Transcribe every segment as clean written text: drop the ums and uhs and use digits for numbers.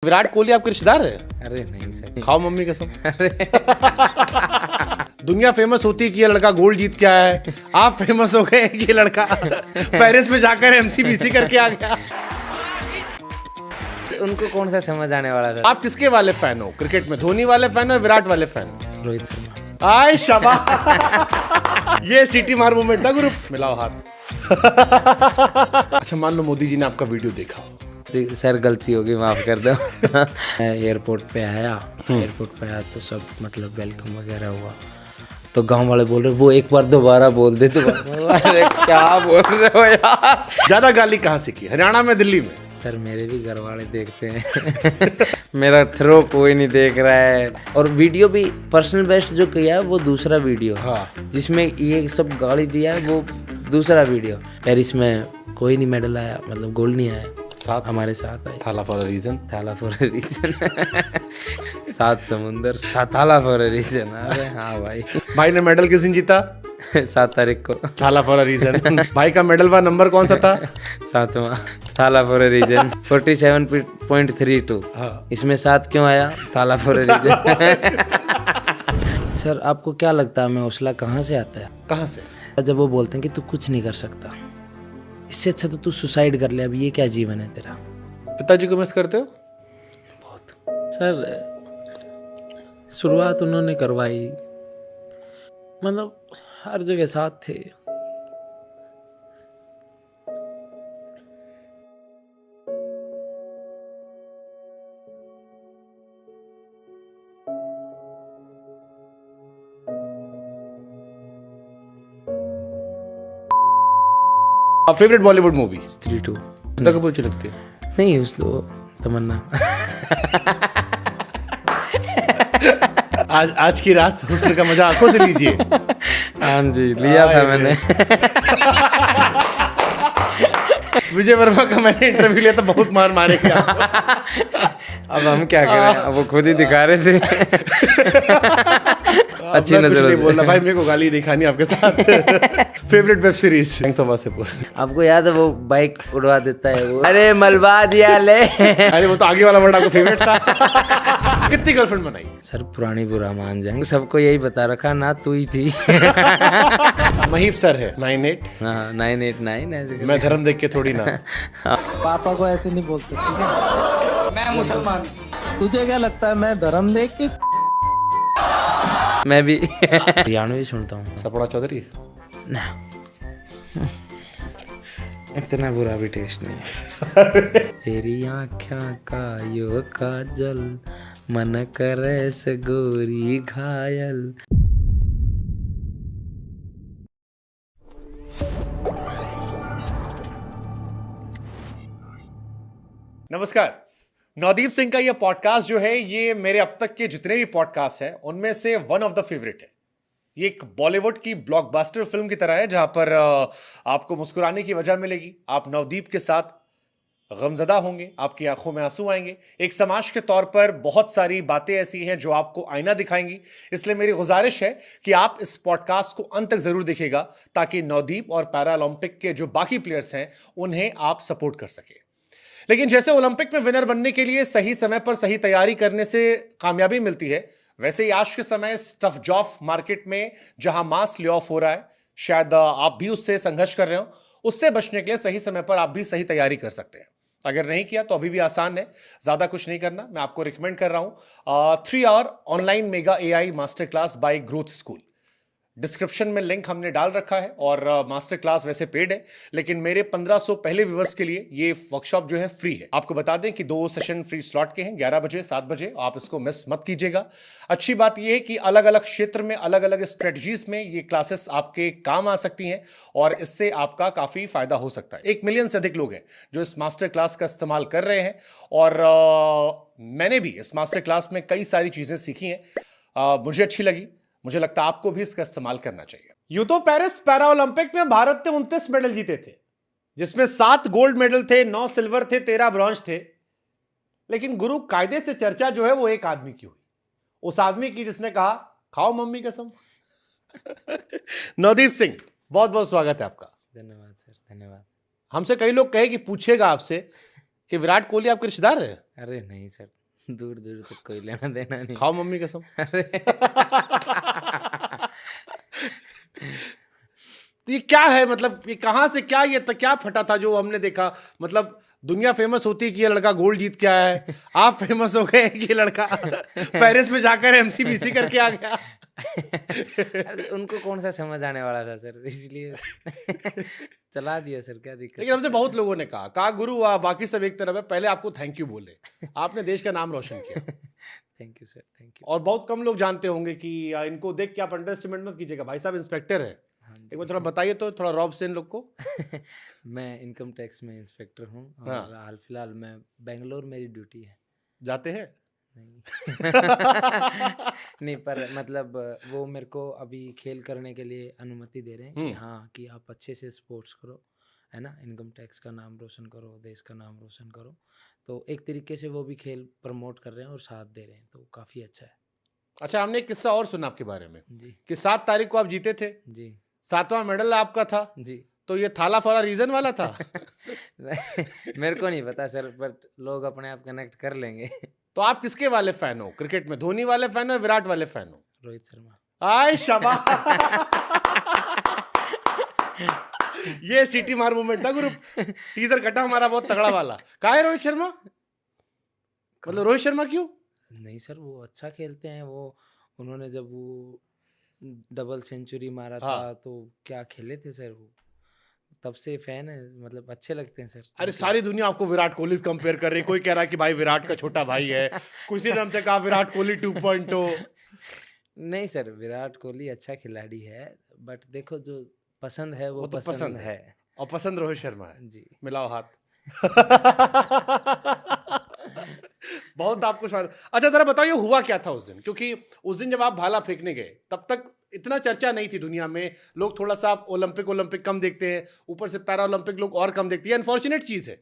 विराट कोहली आपके रिश्तेदार है? अरे नहीं सर। खाओ मम्मी कसम। अरे दुनिया फेमस होती है कि ये लड़का गोल्ड जीत के आया है, आप फेमस हो गए कि ये लड़का पेरिस में जाकर एमसीबीसी करके आ गया। उनको कौन सा समझ आने वाला था। आप किसके वाले फैन हो क्रिकेट में, धोनी वाले फैन हो विराट वाले फैन हो? रोहित शर्मा। आय शाबाश। ये सीटी मार मूवमेंट था गुरु, मिलाओ हाथ। अच्छा मान लो मोदी जी ने आपका वीडियो देखा, सर गलती होगी माफ कर दो। मैं एयरपोर्ट पे आया तो सब मतलब वेलकम वगैरह हुआ, तो गांव वाले बोल रहे वो एक बार दोबारा बोल दे तो अरे क्या बोल रहे हो यार। ज्यादा गाली कहाँ से की, हरियाणा में दिल्ली में? सर मेरे भी घर वाले देखते हैं। मेरा थ्रो कोई नहीं देख रहा है, और वीडियो भी पर्सनल बेस्ट जो किया है वो दूसरा वीडियो, हाँ। जिसमें ये सब गाली दिया है वो दूसरा वीडियो। पेरिस में कोई नहीं मेडल आया, मतलब गोल्ड नहीं आया, साथ हमारे साथ आए। थाला फॉर अ रीजन। थाला फॉर अ रीजन। सात समुंदर सात थाला फॉर अ रीजन। अरे हाँ भाई। भाई ने मेडल किस दिन जीता? 7 तारीख को। थाला फॉर अ रीजन। भाई का मेडल वा नंबर कौन सा था? 7वां। थाला फॉर अ रीजन 47.32। हाँ। इसमें 7 क्यों आया? थाला फॉर अ रीजन। सर आपको क्या लगता है हमें हौसला कहाँ से आता है? कहाँ से? जब वो बोलते हैं कि तू कुछ नहीं कर सकता, इससे अच्छा तो तू सुसाइड कर ले, अब ये क्या जीवन है तेरा। पिताजी को मिस करते हो? बहुत सर, शुरुआत उन्होंने करवाई, मतलब हर जगह साथ थे। Favourite Bollywood movie? स्त्री 2। श्रद्धा कपूर अच्छी लगती है? नहीं, उस दो तमन्ना। आज की रात हुस्न का मजा आंखों से लीजिए। हाँ जी, लिया था मैंने। विजय वर्मा का मैंने इंटरव्यू लिया था, बहुत मार मारे क्या। अब हम क्या करें, अब वो खुद ही दिखा रहे थे। अच्छी नजर नहीं बोलना भाई, मेरे को गाली नहीं खानी आपके साथ। Favourite web series? Thanks for Wasseypur. आपको याद है वो बाइक उड़वा देता है वो, अरे मलबा दिया ले। अरे वो तो आगे वाला वर्ड आपको फेवरेट था। कितनी गर्लफ्रेंड बनाई? सर पुरानी बुरा मान जाएंगे, सबको यही बता रखा ना, तू ही थी। महीप सर है 98। हाँ 989 ऐसे। मैं धर्म देख के थोड़ी ना। पापा को ऐसे नहीं बोलते, ठीक है? मैं मुसलमान, तुझे क्या लगता है मैं धर्म देख के? मैं भी हरियाणवी सुनता हूँ। सपड़ा चौधरी ना, इतना बुरा भी टेस्ट नहीं है। तेरी आँखों का यो काजल, मन करे से गोरी घायल। नमस्कार। नवदीप सिंह का ये पॉडकास्ट जो है, ये मेरे अब तक के जितने भी पॉडकास्ट हैं उनमें से वन ऑफ द फेवरेट है। ये एक बॉलीवुड की ब्लॉकबस्टर फिल्म की तरह है, जहां पर आपको मुस्कुराने की वजह मिलेगी, आप नवदीप के साथ गमजदा होंगे, आपकी आंखों में आंसू आएंगे। एक समाज के तौर पर बहुत सारी बातें ऐसी हैं जो आपको आईना दिखाएंगी। इसलिए मेरी गुजारिश है कि आप इस पॉडकास्ट को अंत तक जरूर देखिएगा, ताकि नवदीप और पैरालंपिक के जो बाकी प्लेयर्स हैं उन्हें आप सपोर्ट कर सके। लेकिन जैसे ओलंपिक में विनर बनने के लिए सही समय पर सही तैयारी करने से कामयाबी मिलती है, वैसे ही आज के समय स्टफ जॉब मार्केट में जहां मास ले ऑफ हो रहा है, शायद आप भी उससे संघर्ष कर रहे हो, उससे बचने के लिए सही समय पर आप भी सही तैयारी कर सकते हैं। अगर नहीं किया तो अभी भी आसान है, ज्यादा कुछ नहीं करना। मैं आपको रिकमेंड कर रहा हूं 3 hour online mega AI master class by growth school. Description में लिंक हमने डाल रखा है, और मास्टर क्लास वैसे पेड है, लेकिन मेरे 1500 पहले व्यूअर्स के लिए ये वर्कशॉप जो है फ्री है। आपको बता दें कि 2 सेशन फ्री स्लॉट के हैं, 11 बजे 7 बजे, आप इसको मिस मत कीजिएगा। अच्छी बात यह है कि अलग अलग क्षेत्र में अलग अलग स्ट्रेटजीज में ये क्लासेस आपके काम आ सकती हैं, और इससे आपका काफी फायदा हो सकता है। 1 मिलियन से अधिक लोग हैं जो इस मास्टर क्लास का इस्तेमाल कर रहे हैं, और मैंने भी इस मास्टर क्लास में कई सारी चीजें सीखी हैं, मुझे अच्छी लगी। मुझे लगता है आपको भी इसका इस्तेमाल करना चाहिए। यूं तो पेरिस पैरा ओलंपिक में भारत ने 29 मेडल जीते थे, जिसमें 7 गोल्ड मेडल थे, 9 सिल्वर थे, 13 ब्रॉन्ज थे। लेकिन गुरु कायदे से चर्चा जो है वो एक आदमी की हुई, उस आदमी की जिसने कहा खाओ मम्मी कसम। नवदीप सिंह, बहुत बहुत स्वागत है आपका। धन्यवाद सर, धन्यवाद। हमसे कई लोग कहे कि पूछेगा आपसे कि विराट कोहली आपके रिश्तेदार है? अरे नहीं सर, दूर दूर तक कोई लेना देना नहीं। खाओ मम्मी कसम। अरे तो ये क्या है, मतलब ये कहाँ से क्या, ये क्या फटा था जो हमने देखा? मतलब दुनिया फेमस होती है कि ये लड़का गोल्ड जीत के आया है, आप फेमस हो गए कि ये लड़का पेरिस में जाकर एमसीबीसी करके आ गया। अरे उनको कौन सा समझ आने वाला था सर, इसलिए चला दिया सर, क्या दिक्कत। लेकिन हमसे बहुत लोगों ने कहा गुरु बाकी सब एक तरफ है, पहले आपको थैंक यू बोले, आपने देश का नाम रोशन किया। Thank you sir, thank you. और बहुत कम लोग जानते होंगे कि इनको देख के आप अंडर एस्टिमेट मत कीजिएगा, भाई साहब इंस्पेक्टर है। हाँ जी। एक बार थोड़ा बताइए तो, थोड़ा रॉब से इन लोग को। मैं इनकम टैक्स में इंस्पेक्टर हूँ और हाँ। हाल फिलहाल मैं बेंगलोर, मेरी ड्यूटी है। जाते हैं? नहीं नहीं, पर मतलब वो मेरे को अभी खेल करने के लिए अनुमति दे रहे हैं कि हाँ, कि आप अच्छे से स्पोर्ट्स करो, है ना, इनकम टैक्स का नाम रोशन करो, देश का नाम रोशन करो। तो एक तरीके से वो भी खेल प्रमोट कर रहे हैं और साथ दे रहे हैं, तो काफ़ी अच्छा है। अच्छा, हमने एक किस्सा और सुना आपके बारे में जी कि 7 तारीख को आप जीते थे, जी 7वां मेडल आपका था, जी। तो ये थाला फॉरा रीजन वाला था? मेरे को नहीं पता सर, बट लोग अपने आप कनेक्ट कर लेंगे। तो आप किसके वाले फैन हो क्रिकेट में, धोनी वाले फैन हो, विराट वाले फैन हो? रोहित शर्मा। आय शाबाश। ये सीटी मार मूवमेंट था गुरु, टीजर कटा हमारा बहुत तगड़ा वाला। कहाँ है रोहित शर्मा? मतलब रोहित शर्मा क्यों? नहीं सर, वो अच्छा खेलते हैं। वो उन्होंने जब वो डबल सेंचुरी मारा हाँ। था तो क्या खेले थे सर वो, तब से फैन है, मतलब अच्छे लगते हैं सर। अरे सारी दुनिया आपको विराट कोहली से कंपेयर कर रही है, कोई कह रहा है कि भाई विराट का छोटा भाई है, किसी ने हमसे कहा विराट कोहली 2.0। नहीं सर, विराट कोहली अच्छा खिलाड़ी है, बट देखो जो पसंद है वो तो पसंद है। और पसंद रोहित शर्मा है। जी। मिलाओ हाथ। बहुत आपको शायद। अच्छा जरा बताओ, ये हुआ क्या था उस दिन? क्योंकि उस दिन जब आप भाला फेंकने गए तब तक इतना चर्चा नहीं थी दुनिया में, लोग थोड़ा सा ओलंपिक कम देखते हैं, ऊपर से पैरा ओलंपिक लोग और कम देखते हैं। अनफॉर्चुनेट चीज है,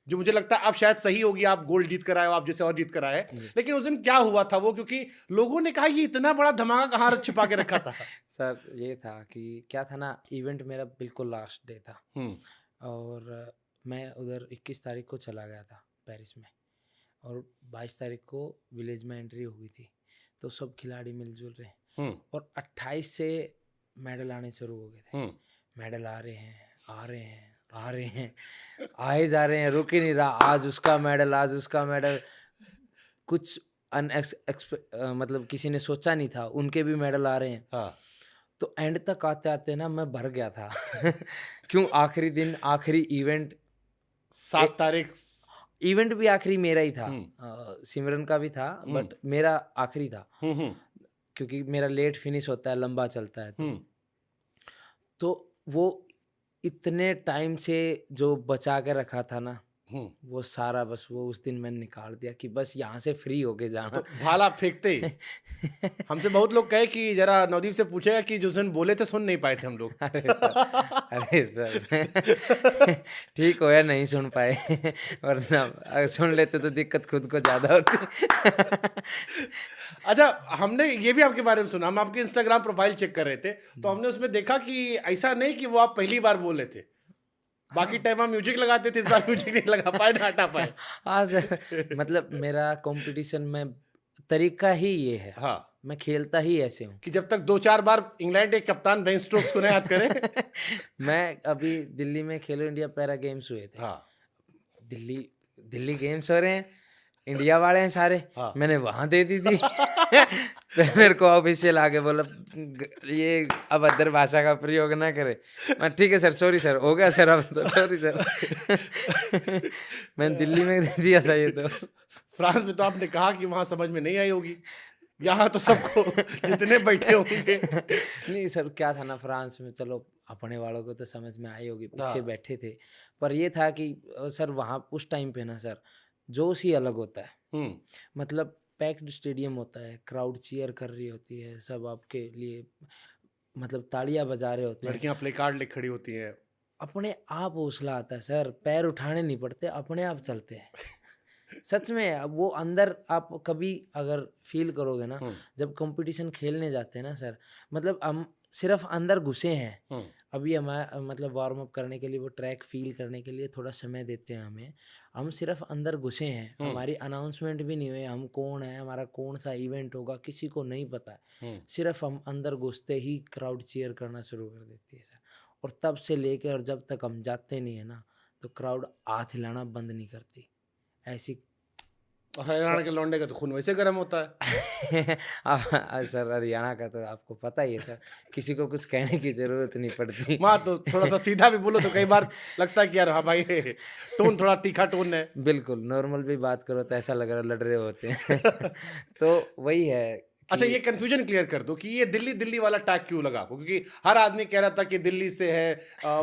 जो मुझे लगता है आप शायद सही होगी, आप गोल्ड जीत कर आए हो, आप जैसे और जीत कर आए। लेकिन उस दिन क्या हुआ था वो, क्योंकि लोगों ने कहा ये इतना बड़ा धमाका कहाँ छिपा के रखा था? सर ये था कि क्या था ना, इवेंट मेरा बिल्कुल लास्ट डे था और मैं उधर 21 तारीख को चला गया था पेरिस में, और 22 तारीख को विलेज में एंट्री हो गई थी। तो सब खिलाड़ी मिलजुल रहे हैं और 28 से मेडल आने शुरू हो गए थे। मेडल आ रहे हैं, आ रहे हैं, आ रहे हैं, आए जा रहे हैं, रुक ही नहीं रहा। आज उसका मेडल, आज उसका मेडल। कुछ मतलब किसी ने सोचा नहीं था, उनके भी मेडल आ रहे हैं। हाँ। तो एंड तक आते आते ना मैं भर गया था। क्यों, आखिरी दिन, आखिरी इवेंट, 7 तारीख इवेंट भी आखिरी मेरा ही था, सिमरन का भी था, बट मेरा आखिरी था क्योंकि मेरा लेट फिनिश होता है, लंबा चलता है। तो वो इतने टाइम से जो बचा के रखा था ना, वो सारा बस वो उस दिन मैंने निकाल दिया कि बस यहाँ से फ्री होके जाना। तो भाला फेंकते ही हमसे बहुत लोग कहे कि जरा नवदीप से पूछेगा कि जो दिन बोले थे सुन नहीं पाए थे हम लोग। अरे सर ठीक हो या नहीं सुन पाए, वरना अगर सुन लेते तो दिक्कत खुद को ज्यादा होती। अच्छा, हमने ये भी आपके बारे में सुना, हम आपके इंस्टाग्राम प्रोफाइल चेक कर रहे थे तो हमने उसमें देखा कि ऐसा नहीं कि वो आप पहली बार बोले थे, बाकी टाइम हम म्यूजिक लगाते थे, इस बार म्यूजिक नहीं लगा पाए ना हटा पाए। हाँ सर, मतलब मेरा कंपटीशन में तरीका ही ये है। हाँ, मैं खेलता ही ऐसे हूँ कि जब तक 2-4 बार इंग्लैंड के कप्तान बेन स्टोक्स को ना याद करें। मैं अभी दिल्ली में खेलो इंडिया पैरा गेम्स हुए थे। हाँ, दिल्ली गेम्स हो रहे हैं, इंडिया वाले हैं सारे। हाँ। मैंने वहां दे दी थी। तो मेरे को ऑफिशियल आके बोला ये अभद्र भाषा का प्रयोग ना करे। मैं ठीक है सर, सॉरी सर, हो गया सर, अब तो सॉरी सर। मैंने दिल्ली में दे दिया था ये तो। फ्रांस में तो आपने कहा कि वहां समझ में नहीं आई होगी, यहाँ तो सबको जितने बैठे होंगे। नहीं सर, क्या था ना, फ्रांस में चलो अपने वालों को तो समझ में आई होगी, पीछे बैठे थे। पर ये था कि सर वहाँ उस टाइम पे ना सर जोश ही अलग होता है। मतलब पैक्ड स्टेडियम होता है, क्राउड चीयर कर रही होती है, सब आपके लिए मतलब तालियां बजा रहे होते हैं, लड़कियां प्ले कार्ड लेके खड़ी होती हैं। अपने आप हौसला आता है सर, पैर उठाने नहीं पड़ते, अपने आप चलते हैं। सच में वो अंदर आप कभी अगर फील करोगे ना, जब कंपटीशन खेलने जाते हैं ना सर, मतलब हम सिर्फ अंदर घुसे हैं। अभी हमारा मतलब वार्म अप करने के लिए, वो ट्रैक फील करने के लिए थोड़ा समय देते हैं हमें। हम सिर्फ अंदर घुसे हैं, हमारी अनाउंसमेंट भी नहीं हुई, हम कौन है, हमारा कौन सा इवेंट होगा, किसी को नहीं पता है। सिर्फ हम अंदर घुसते ही क्राउड चीयर करना शुरू कर देती है सर। और तब से लेके और जब तक हम जाते नहीं है ना, तो क्राउड हाथ हिलाना बंद नहीं करती। ऐसी हरियाणा के लौंडे का तो खून वैसे गर्म होता है। सर हरियाणा का तो आपको पता ही है सर, किसी को कुछ कहने की जरूरत नहीं पड़ती। माँ तो थोड़ा सा सीधा भी बोलो तो कई बार लगता है कि यार हाँ भाई टोन थोड़ा तीखा टोन है। बिल्कुल, नॉर्मल भी बात करो तो ऐसा लग रहा है लड़ रहे होते हैं। तो वही है कि अच्छा, ये कंफ्यूजन क्लियर कर दो कि ये दिल्ली दिल्ली वाला टैग क्यों लगा आपको, क्योंकि हर आदमी कह रहा था कि दिल्ली से है।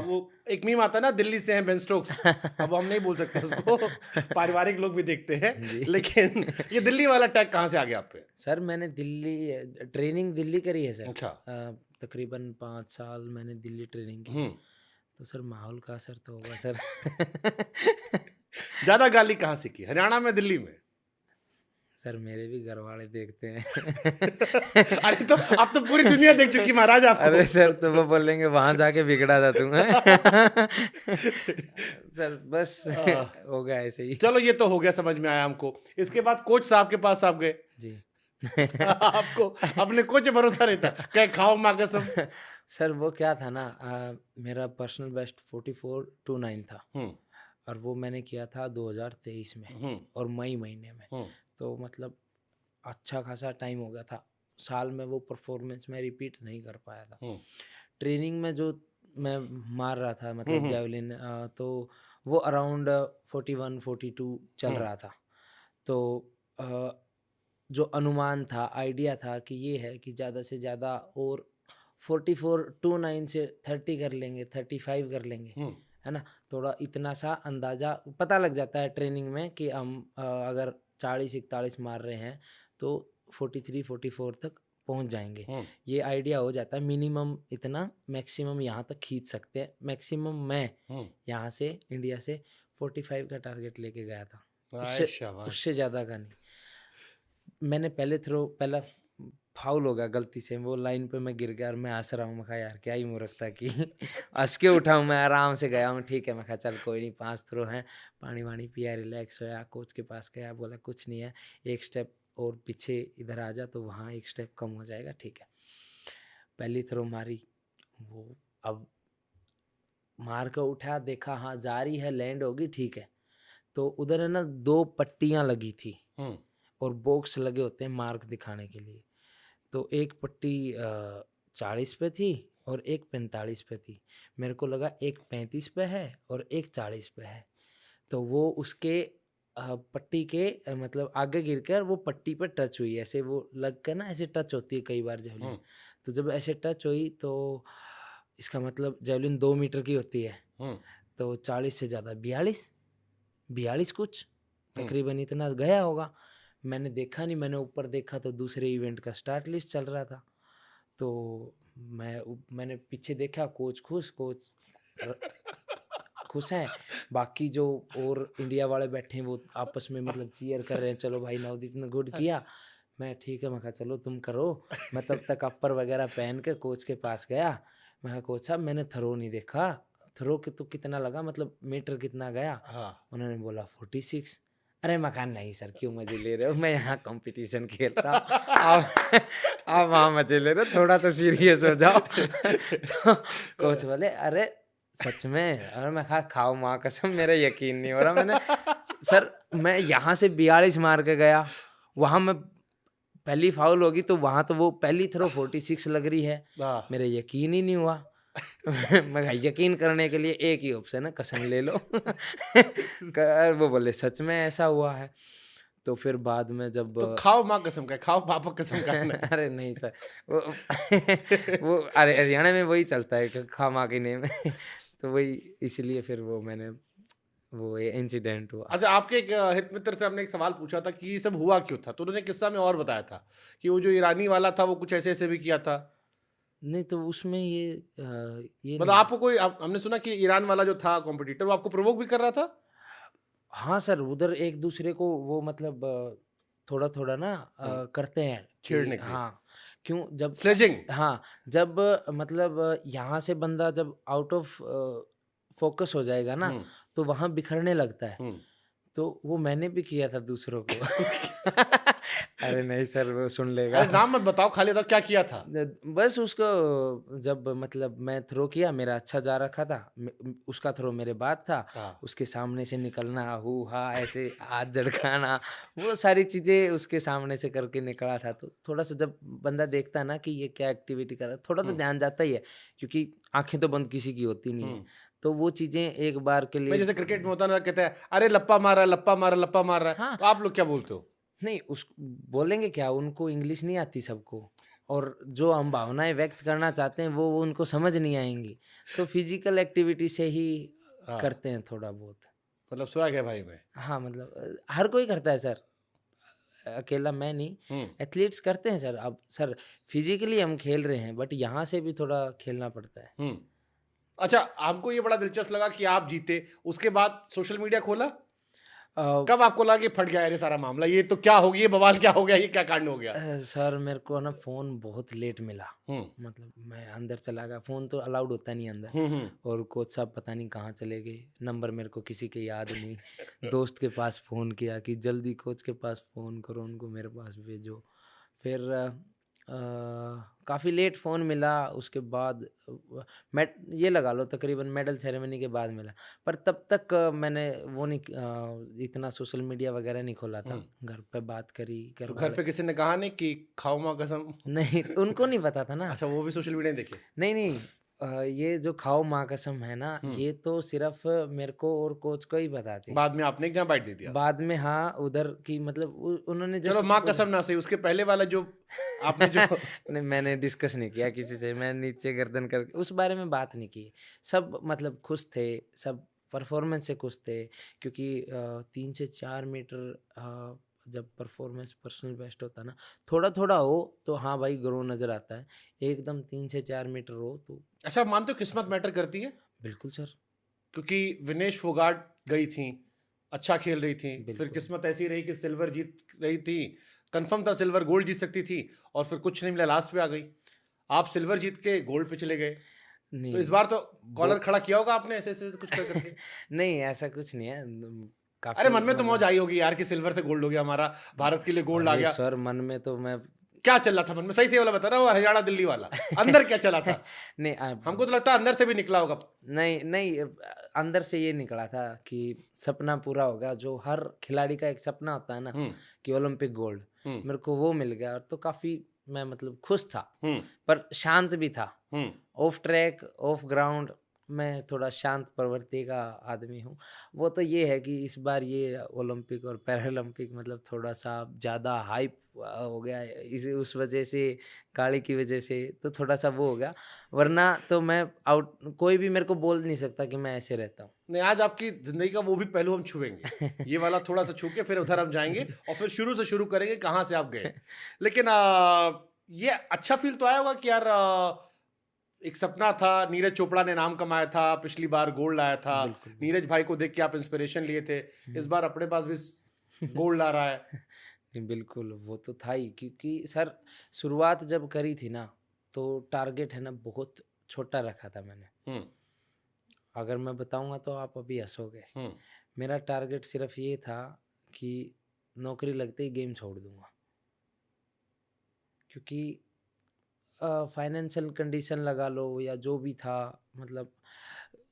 वो एक मीम आता है ना, दिल्ली से है बेन स्टोक्स। अब हम नहीं बोल सकते उसको, पारिवारिक लोग भी देखते हैं। लेकिन ये दिल्ली वाला टैग कहाँ से आ गया आप पे? सर मैंने दिल्ली ट्रेनिंग दिल्ली करी है सर। अच्छा। तकरीबन 5 साल मैंने दिल्ली ट्रेनिंग की। तो सर माहौल का असर तो होगा सर। ज्यादा गाली कहाँ से की, हरियाणा में दिल्ली में? सर मेरे भी घर वाले देखते हैं। अरे तो अब तो पूरी दुनिया देख चुकी महाराज आपको। अरे सर तो वो बोलेंगे वहां जाके बिगड़ा था तुम। सर बस हो गया ऐसे ही। चलो ये तो हो गया, समझ में आया हमको। इसके बाद कोच साहब के पास आप गए जी। आपको अपने कोच पे भरोसा रहता, कहे खाओ माँ कसम। सर वो क्या था ना, मेरा पर्सनल बेस्ट 44.29 था। और वो मैंने किया था 2023 में और मई महीने में। तो मतलब अच्छा खासा टाइम हो गया था, साल में वो परफॉर्मेंस मैं रिपीट नहीं कर पाया था। ट्रेनिंग में जो मैं मार रहा था मतलब जेवलिन, तो वो अराउंड 41-42 चल रहा था। तो जो अनुमान था, आइडिया था कि ये है कि ज़्यादा से ज़्यादा और 44.29 से 30 कर लेंगे, 35 कर लेंगे, है ना। थोड़ा इतना सा अंदाज़ा पता लग जाता है ट्रेनिंग में कि हम अगर 40-41 मार रहे हैं तो 43-44 तक पहुंच जाएंगे। ये आइडिया हो जाता है। मिनिमम इतना, मैक्सिमम यहाँ तक खींच सकते हैं। मैक्सिमम मैं यहाँ से इंडिया से 45 का टारगेट लेके गया था, उससे ज़्यादा का नहीं। मैंने पहला फाउल हो गया गलती से, वो लाइन पे मैं गिर गया और मैं हंस रहा हूँ। मैं कहा यार क्या ही मूर्खता की। हंस के उठाऊँ, मैं आराम से गया हूँ, ठीक है। मैं कहा चल कोई नहीं, 5 थ्रो हैं, पानी वानी पिया, रिलैक्स होया। कोच के पास गया, बोला कुछ नहीं है, एक स्टेप और पीछे इधर आ जा तो वहाँ एक स्टेप कम हो जाएगा, ठीक है। पहली थ्रो मारी, वो अब मार कर उठा, देखा हाँ जा रही है, लैंड होगी, ठीक है। तो उधर है ना 2 पट्टियाँ लगी थी और बॉक्स लगे होते हैं मार्क दिखाने के लिए। तो एक पट्टी 40 पे थी और एक 45 पे थी। मेरे को लगा एक 35 पे है और एक 40 पे है। तो वो उसके पट्टी के मतलब आगे गिरकर वो पट्टी पे टच हुई, ऐसे वो लग कर ना ऐसे टच होती है कई बार जेवलिन। तो जब ऐसे टच हुई तो इसका मतलब जेवलिन 2 मीटर की होती है। तो 40 से ज़्यादा 42 कुछ तकरीबन इतना गया होगा। मैंने देखा नहीं, मैंने ऊपर देखा तो दूसरे इवेंट का स्टार्ट लिस्ट चल रहा था। तो मैंने पीछे देखा, कोच खुश हैं। बाकी जो और इंडिया वाले बैठे हैं वो आपस में मतलब चीयर कर रहे हैं, चलो भाई नवदीप ने गुड किया। मैं ठीक है, मैं कहा चलो तुम करो। मैं तब तक अपर वगैरह पहन के कोच के पास गया। मैं कहा कोच साहब मैंने थ्रो नहीं देखा, थ्रो के तो कितना लगा, मतलब मीटर कितना गया? उन्होंने बोला 46। अरे मैं कहा नहीं सर क्यों मजे ले रहे हो, मैं यहाँ कंपटीशन खेलता आप वहाँ मजे ले रहे हो, थोड़ा तो सीरियस हो जाओ। तो कोच बोले अरे सच में? और मैं कहा खाओ माँ कसम, मेरा यकीन नहीं हो रहा। सर मैं यहाँ से 42 मार के गया, वहाँ मैं पहली फाउल होगी तो वहाँ तो वो पहली थ्रो 46 लग रही है, मेरा यकीन ही नहीं हुआ। मैं यकीन करने के लिए एक ही ऑप्शन है, कसम ले लो। वो बोले सच में ऐसा हुआ है। तो फिर बाद में जब तो खाओ माँ कसम का, खाओ पापा कसम का। अरे नहीं सर, वो अरे हरियाणा में वही चलता है कि खा माँ के नेम। तो वही इसलिए फिर वो इंसिडेंट हुआ। अच्छा, आपके एक हित मित्र से हमने एक सवाल पूछा था कि ये सब हुआ क्यों था, तो उन्होंने किस्सा में और बताया था कि वो जो ईरानी वाला था वो कुछ ऐसे ऐसे भी किया था। नहीं तो उसमें ये मतलब आपको कोई हमने सुना कि ईरान वाला जो था कॉम्पिटिटर वो आपको प्रोवोक भी कर रहा था। हाँ सर, उधर एक दूसरे को वो मतलब थोड़ा थोड़ा ना करते हैं छेड़ने के लिए। हाँ, क्यों जब स्लेजिंग। हाँ, जब मतलब यहाँ से बंदा जब आउट ऑफ फोकस हो जाएगा ना, तो वहाँ बिखरने लगता है। तो वो मैंने भी किया था दूसरों को। अरे नहीं सर, वो सुन लेगा। अरे नाम मत बताओ, खाली बताओ क्या किया था। बस उसको जब मतलब मैं थ्रो किया, मेरा अच्छा जा रखा था, उसका थ्रो मेरे बाद था, हाँ। उसके सामने से निकलना, हु हा ऐसे हाथ झड़काना, वो सारी चीज़ें उसके सामने से करके निकला था। तो थोड़ा सा जब बंदा देखता है ना कि ये क्या एक्टिविटी कर रहा है, थोड़ा तो ध्यान जाता ही है, क्योंकि आंखें तो बंद किसी की होती नहीं है। तो वो चीज़ें एक बार के मैं लिए जैसे क्रिकेट में होता है ना, कहते हैं अरे लप्पा मार रहा है, लप्पा मार रहा है, लप्पा मार रहा है, हाँ, तो आप लोग क्या बोलते हो? नहीं उस बोलेंगे क्या, उनको इंग्लिश नहीं आती सबको, और जो हम भावनाएं व्यक्त करना चाहते हैं वो उनको समझ नहीं आएंगी। तो फिजिकल एक्टिविटी से ही हाँ। करते हैं थोड़ा बहुत। मतलब स्वैग है भाई में। हाँ, मतलब हर कोई करता है सर, अकेला मैं नहीं, एथलीट्स करते हैं सर। अब सर फिजिकली हम खेल रहे हैं, बट यहाँ से भी थोड़ा खेलना पड़ता है। अच्छा, हमको ये बड़ा दिलचस्प लगा कि आप जीते, उसके बाद सोशल मीडिया खोला, अ, कब आपको लगा कि फट गया ये सारा मामला, ये तो क्या हो गया, ये बवाल क्या हो गया, ये क्या कांड हो गया? सर मेरे को ना फ़ोन बहुत लेट मिला। हम्म मतलब मैं अंदर चला गया, फ़ोन तो अलाउड होता नहीं अंदर, और कोच साहब पता नहीं कहाँ चले गए, नंबर मेरे को किसी के याद नहीं। दोस्त के पास फ़ोन किया कि जल्दी कोच के पास फ़ोन करो, उनको मेरे पास भेजो। फिर काफ़ी लेट फ़ोन मिला, उसके बाद मैं ये लगा लो तकरीबन मेडल सेरेमनी के बाद मिला। पर तब तक मैंने वो नहीं इतना सोशल मीडिया वगैरह नहीं खोला था। घर पे बात करी, घर तो घर वाले पे किसी ने कहा नहीं कि खाओ माँ कसम? नहीं, उनको नहीं पता था ना। अच्छा, वो भी सोशल मीडिया देखे? नहीं, नहीं, ये जो खाओ माँ कसम है ना, ये तो सिर्फ मेरे को और कोच को ही पता थी। बाद में आपने एक जहाँ बाइट दे दिया? बाद में हाँ, उधर की मतलब उन्होंने चलो जस्ट माँ कसम ना सही, उसके पहले वाला जो आपने जो नहीं, मैंने डिस्कस नहीं किया किसी से, मैं नीचे गर्दन करके उस बारे में बात नहीं की। सब मतलब खुश थे, सब परफॉर्मेंस से खुश थे, क्योंकि 3 से 4 मीटर जब परफॉर्मेंस पर्सनल बेस्ट होता है ना, थोड़ा थोड़ा हो तो हाँ भाई ग्रो नज़र आता है, एकदम 3 से 4 मीटर हो तो अच्छा, आप मानते हो किस्मत मैटर करती है? बिल्कुल सर, क्योंकि विनेश फोगाट गई थी, अच्छा खेल रही थी, फिर बिल्कुल। किस्मत ऐसी रही कि सिल्वर जीत रही थी, कंफर्म था सिल्वर, गोल्ड जीत सकती थी, और फिर कुछ नहीं मिला, लास्ट पे आ गई। आप सिल्वर जीत के गोल्ड पे चले गए, तो नहीं इस बार तो वो कॉलर खड़ा किया होगा आपने ऐसे ऐसे कुछ कर करके। नहीं ऐसा कुछ नहीं है, अरे काफ़ी मन में तो मौज मतलब आई होगी यार कि सिल्वर से गोल्ड हो गया हमारा, भारत के लिए गोल्ड आ अरे गया। सर मन में तो मैं क्या चल रहा था मन में, सही सही वाला बता रहा, वो हरियाणा दिल्ली वाला अंदर क्या चला था? नहीं हमको तो लगता है अंदर से भी निकला होगा। नहीं नहीं, अंदर से ये निकला था कि सपना पूरा होगा, जो हर खिलाड़ी का एक सपना होता है ना कि ओलंपिक गोल्ड, मेरे को वो मिल गया, और तो काफ़ी मैं मतलब खुश था, पर शांत भी था। ऑफ ट्रैक ऑफ ग्राउंड मैं थोड़ा शांत प्रवृत्ति का आदमी हूँ। वो तो ये है कि इस बार ये ओलंपिक और पैरालंपिक मतलब थोड़ा सा ज़्यादा हाइप हो गया है, इस उस वजह से, काली की वजह से, तो थोड़ा सा वो हो गया, वरना तो मैं आउट, कोई भी मेरे को बोल नहीं सकता कि मैं ऐसे रहता हूँ। नहीं, आज आपकी जिंदगी का वो भी पहलू हम छुएंगे, ये वाला थोड़ा सा छू के फिर उधर हम जाएंगे, और फिर शुरू से शुरू करेंगे कहाँ से आप गए। लेकिन ये अच्छा फील तो आया होगा कि यार एक सपना था, नीरज चोपड़ा ने नाम कमाया था, पिछली बार गोल्ड लाया था, बिल्कुल नीरज भाई को देख के आप इंस्पिरेशन लिए थे, इस बार अपने पास भी गोल्ड ला रहा है। नहीं, बिल्कुल वो तो था ही, क्योंकि सर शुरुआत जब करी थी ना, तो टारगेट है ना बहुत छोटा रखा था मैंने। अगर मैं बताऊंगा तो आप अभी हंसोगे। मेरा टारगेट सिर्फ ये था कि नौकरी लगते ही गेम छोड़ दूंगा, क्योंकि फाइनेंशियल कंडीशन लगा लो या जो भी था, मतलब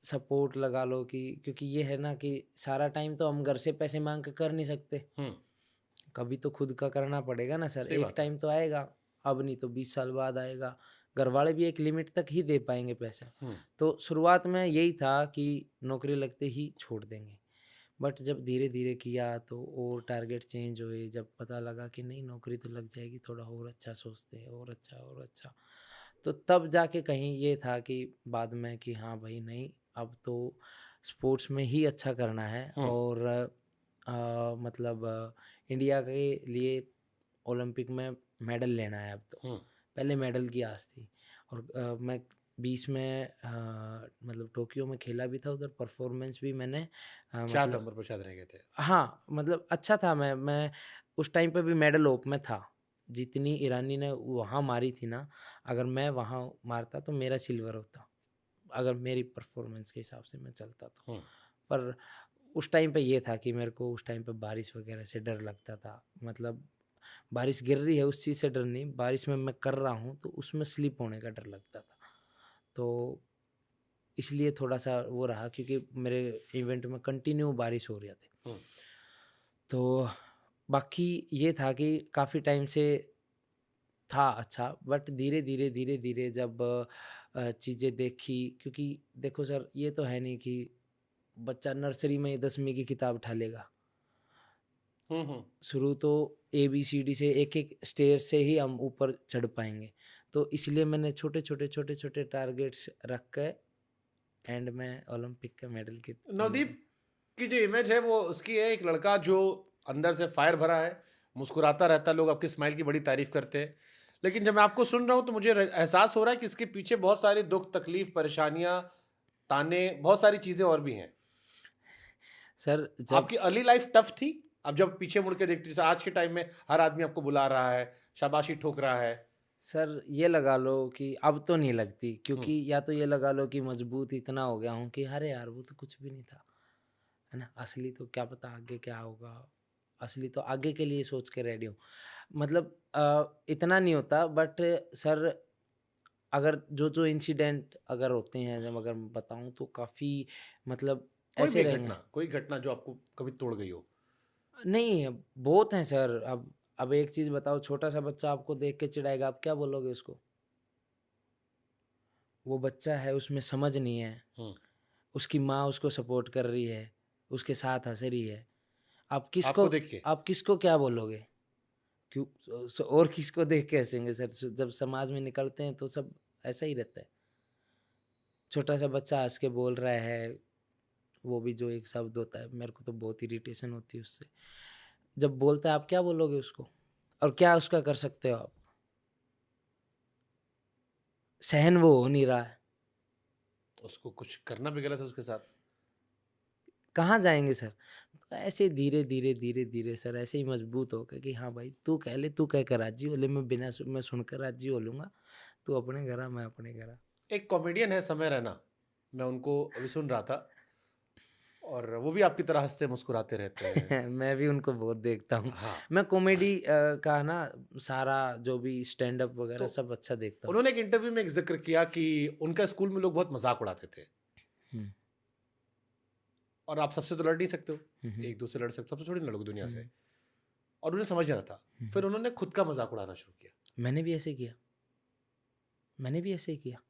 सपोर्ट लगा लो, कि क्योंकि ये है ना कि सारा टाइम तो हम घर से पैसे मांग के कर नहीं सकते, कभी तो खुद का करना पड़ेगा ना सर। सही एक बात है। टाइम तो आएगा, अब नहीं तो 20 साल बाद आएगा, घर वाले भी एक लिमिट तक ही दे पाएंगे पैसा। तो शुरुआत में यही था कि नौकरी लगते ही छोड़ देंगे, बट जब धीरे धीरे किया तो और टारगेट चेंज हुए, जब पता लगा कि नहीं नौकरी तो लग जाएगी, थोड़ा और अच्छा सोचते हैं, और अच्छा और अच्छा, तो तब जाके कहीं ये था कि बाद में कि हाँ भाई नहीं, अब तो स्पोर्ट्स में ही अच्छा करना है, और मतलब इंडिया के लिए ओलंपिक में मेडल लेना है अब तो। पहले मेडल की आस थी, और मैं 20 में मतलब टोक्यो में खेला भी था, उधर परफॉर्मेंस भी मैंने 4 नंबर पर शायद रह गए थे। हाँ मतलब अच्छा था। मैं उस टाइम पे भी मेडल होप में था। जितनी ईरानी ने वहाँ मारी थी ना, अगर मैं वहाँ मारता तो मेरा सिल्वर होता, अगर मेरी परफॉर्मेंस के हिसाब से मैं चलता तो। पर उस टाइम पे ये था कि मेरे को उस टाइम पे बारिश वगैरह से डर लगता था। मतलब बारिश गिर रही है उस चीज़ से डर नहीं, बारिश में मैं कर रहा हूँ तो उसमें स्लिप होने का डर लगता था। तो इसलिए थोड़ा सा वो रहा, क्योंकि मेरे इवेंट में कंटिन्यू बारिश हो रही थी। तो बाकी ये था कि काफ़ी टाइम से था अच्छा, बट धीरे धीरे धीरे धीरे जब चीज़ें देखी, क्योंकि देखो सर, ये तो है नहीं कि बच्चा नर्सरी में 10वीं की किताब उठा लेगा। शुरू तो ABCD से एक एक स्टेज से ही हम ऊपर चढ़ पाएंगे। तो इसलिए मैंने छोटे छोटे छोटे छोटे टारगेट्स रख के एंड में ओलंपिक के मेडल की। नवदीप की जो इमेज है वो उसकी है, एक लड़का जो अंदर से फायर भरा है, मुस्कुराता रहता है, लोग आपकी स्माइल की बड़ी तारीफ करते हैं। लेकिन जब मैं आपको सुन रहा हूं तो मुझे एहसास हो रहा है कि इसके पीछे बहुत सारे दुख, तकलीफ, परेशानियां, ताने, बहुत सारी चीजें और भी हैं। सर जब आपकी अर्ली लाइफ टफ थी? अब जब पीछे मुड़ के देखते, जैसे आज के टाइम में हर आदमी आपको बुला रहा है, शाबाशी ठोक रहा है। सर ये लगा लो कि अब तो नहीं लगती, क्योंकि या तो ये लगा लो कि मजबूत इतना हो गया हूँ कि अरे यार वो तो कुछ भी नहीं था, है ना। असली तो क्या पता आगे क्या होगा, असली तो आगे के लिए सोच के रेडी हूँ। मतलब इतना नहीं होता, बट सर अगर जो जो इंसिडेंट अगर होते हैं, जब अगर बताऊँ तो काफ़ी मतलब ऐसे रहेंगे। कोई घटना जो आपको कभी तोड़ गई हो? नहीं, बहुत हैं सर। अब एक चीज़ बताओ, छोटा सा बच्चा आपको देख के चिढ़ाएगा, आप क्या बोलोगे उसको? वो बच्चा है, उसमें समझ नहीं है, उसकी माँ उसको सपोर्ट कर रही है, उसके साथ हंस रही है। आपको देख के? आप किसको क्या बोलोगे? क्यों? और किसको देख के हंसेंगे सर? जब समाज में निकलते हैं तो सब ऐसा ही रहता है। छोटा सा बच्चा हंस के बोल रहा है, वो भी जो एक शब्द होता है, मेरे को तो बहुत इरिटेशन होती है उससे। जब बोलता है, आप क्या बोलोगे उसको? और क्या उसका कर सकते हो आप? सहन वो हो नहीं रहा है। उसको कुछ करना भी गलत है उसके साथ? कहाँ जाएंगे सर? तो ऐसे धीरे धीरे धीरे धीरे सर ऐसे ही मजबूत हो गए कि हाँ भाई, तू कह ले, तू कह कर राजी हो ले, मैं सुनकर राजी हो लूँगा। तू अपने घर आ, मैं अपने घर आ। एक कॉमेडियन है समय रैना, मैं उनको अभी सुन रहा था, और वो भी आपकी तरह हंसते मुस्कुराते रहते हैं। मैं भी उनको बहुत देखता हूँ। हाँ। मैं कॉमेडी का ना सारा जो भी स्टैंड अप वगैरह तो सब अच्छा देखता हूँ। उन्होंने एक इंटरव्यू में एक जिक्र किया कि उनका स्कूल में लोग बहुत मजाक उड़ाते थे, हम्म, और आप सबसे तो लड़ नहीं सकते हो, एक दूसरे लड़ सकते हो, सबसे थोड़ी ना लड़ोगे दुनिया से। और उन्हें समझ नहीं था, फिर उन्होंने खुद का मजाक उड़ाना शुरू किया। मैंने भी ऐसे किया, मैंने भी ऐसे ही किया।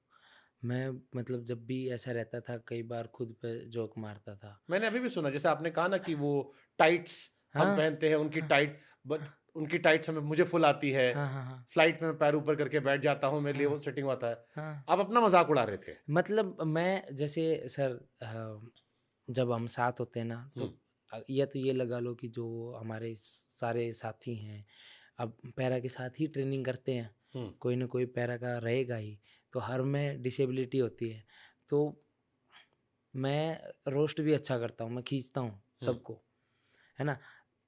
मैं मतलब जब भी ऐसा रहता था, कई बार खुद पे जोक मारता था। मैंने अभी भी सुना, जैसे आपने कहा ना कि वो टाइट्स हम हाँ पहनते हैं, उनकी टाइट, उनकी टाइट्स हमें, मुझे फुल आती है, हाँ हाँ हाँ फ्लाइट में मैं पैर ऊपर करके बैठ जाता हूँ, मेरे लिए वो सेटिंग होता है। हाँ। आप अपना मजाक उड़ा रहे थे? मतलब मैं जैसे सर जब हम साथ होते हैं ना, तो या तो ये लगा लो कि जो हमारे सारे साथी हैं, अब पैरा के साथ ही ट्रेनिंग करते हैं, कोई ना कोई पैरा का रहेगा ही। तो हर में डिसेबिलिटी होती है, तो मैं रोस्ट भी अच्छा करता हूँ, मैं खींचता हूँ सबको, है ना।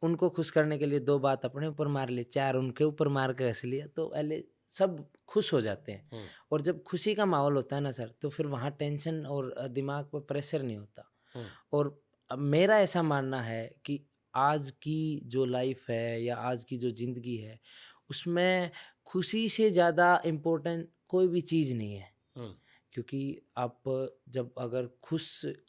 उनको खुश करने के लिए 2 बात अपने ऊपर मार ली, 4 उनके ऊपर मार के हंस लिया, तो पहले सब खुश हो जाते हैं। और जब खुशी का माहौल होता है ना सर, तो फिर वहाँ टेंशन और दिमाग पर प्रेशर नहीं होता। और अब मेरा ऐसा मानना है कि आज की जो लाइफ है या आज की जो ज़िंदगी है, उसमें खुशी से ज़्यादा इम्पोर्टेंट कोई भी चीज़ नहीं है। क्योंकि आप जब अगर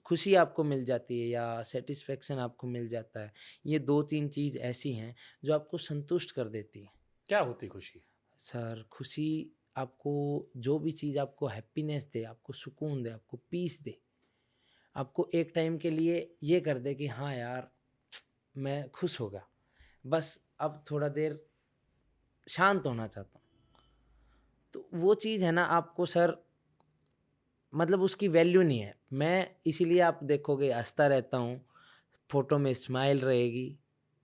खुशी आपको मिल जाती है या सेटिस्फेक्शन आपको मिल जाता है, ये 2-3 चीज़ ऐसी हैं जो आपको संतुष्ट कर देती है। क्या होती खुशी? सर खुशी आपको जो भी चीज़ आपको हैप्पीनेस दे, आपको सुकून दे, आपको पीस दे, आपको एक टाइम के लिए ये कर दे कि हाँ यार मैं खुश हो गया, बस अब थोड़ा देर शांत होना चाहता हूँ। तो वो चीज़ है ना आपको सर, मतलब उसकी वैल्यू नहीं है। मैं इसीलिए आप देखोगे हंसता रहता हूँ, फ़ोटो में स्माइल रहेगी,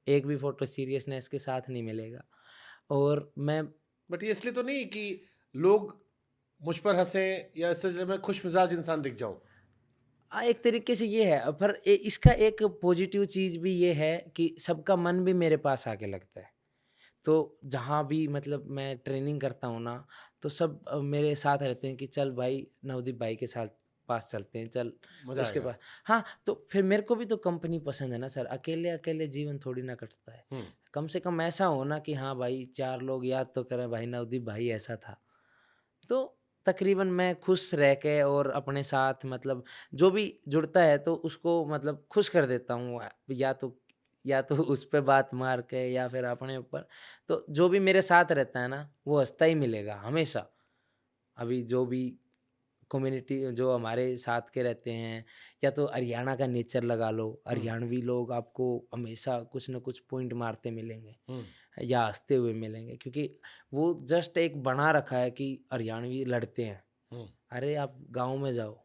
एक भी फ़ोटो सीरियसनेस के साथ नहीं मिलेगा। और मैं बट ये इसलिए तो नहीं कि लोग मुझ पर हंसें, या इससे मैं खुश मिजाज इंसान दिख जाऊं? एक तरीके से ये है, पर इसका एक पॉजिटिव चीज़ भी ये है कि सबका मन भी मेरे पास आके लगता है। तो जहाँ भी मतलब मैं ट्रेनिंग करता हूँ ना, तो सब मेरे साथ रहते हैं कि चल भाई नवदीप भाई के साथ पास चलते हैं, चल मजा उसके आएगा। पास। हाँ, तो फिर मेरे को भी तो कंपनी पसंद है ना सर, अकेले-अकेले जीवन थोड़ी ना कटता है। हम्म। कम से कम ऐसा हो ना कि हाँ भाई 4 लोग याद तो करें भाई नवदीप भाई ऐसा था। तो तकरीबन मैं खुश रह के और अपने साथ मतलब जो भी जुड़ता है तो उसको मतलब खुश कर देता हूँ, या तो उस पे बात मार के या फिर अपने ऊपर। तो जो भी मेरे साथ रहता है ना वो हँसता ही मिलेगा हमेशा। अभी जो भी कम्युनिटी जो हमारे साथ के रहते हैं, या तो हरियाणा का नेचर लगा लो, हरियाणवी लोग आपको हमेशा कुछ न कुछ पॉइंट मारते मिलेंगे हम्म। या हँसते हुए मिलेंगे, क्योंकि वो जस्ट एक बना रखा है कि हरियाणवी लड़ते हैं। हम्म। अरे आप गाँव में जाओ,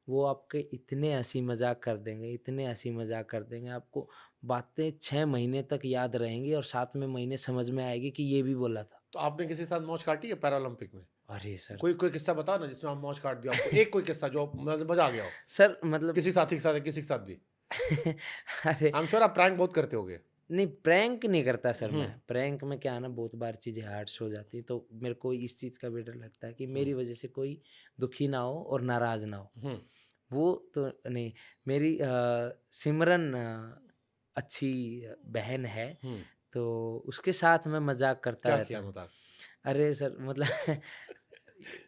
वो आपके इतने हँसी मज़ाक कर देंगे, इतने हँसी मज़ाक कर देंगे, आपको बातें 6 महीने तक याद रहेंगी और 7वें महीने समझ में आएगी कि ये भी बोला था। तो आपने किसी के साथ मौज काटी है पैरालंपिक में? अरे सर! कोई कोई किस्सा बताओ ना जिसमें आप मौज काट दिया आपको, एक कोई किस्सा जो मजा आ गया हो, सर मतलब किसी साथी के साथ या किसी के साथ भी। अरे आई एम श्योर आप प्रैंक बहुत करते होगे। नहीं, प्रैंक नहीं करता सर हम्म। मैं। प्रैंक में क्या है ना, बहुत बार चीज़ें हार्श हो जाती हैं, तो मेरे को इस चीज़ का भी डर लगता है कि मेरी वजह से कोई दुखी ना हो और नाराज़ ना हो। हम्म। वो तो नहीं, मेरी सिमरन अच्छी बहन है, हम्म। तो उसके साथ मैं मज़ाक करता क्या रहता किया हूँ। मजाक? अरे सर मतलब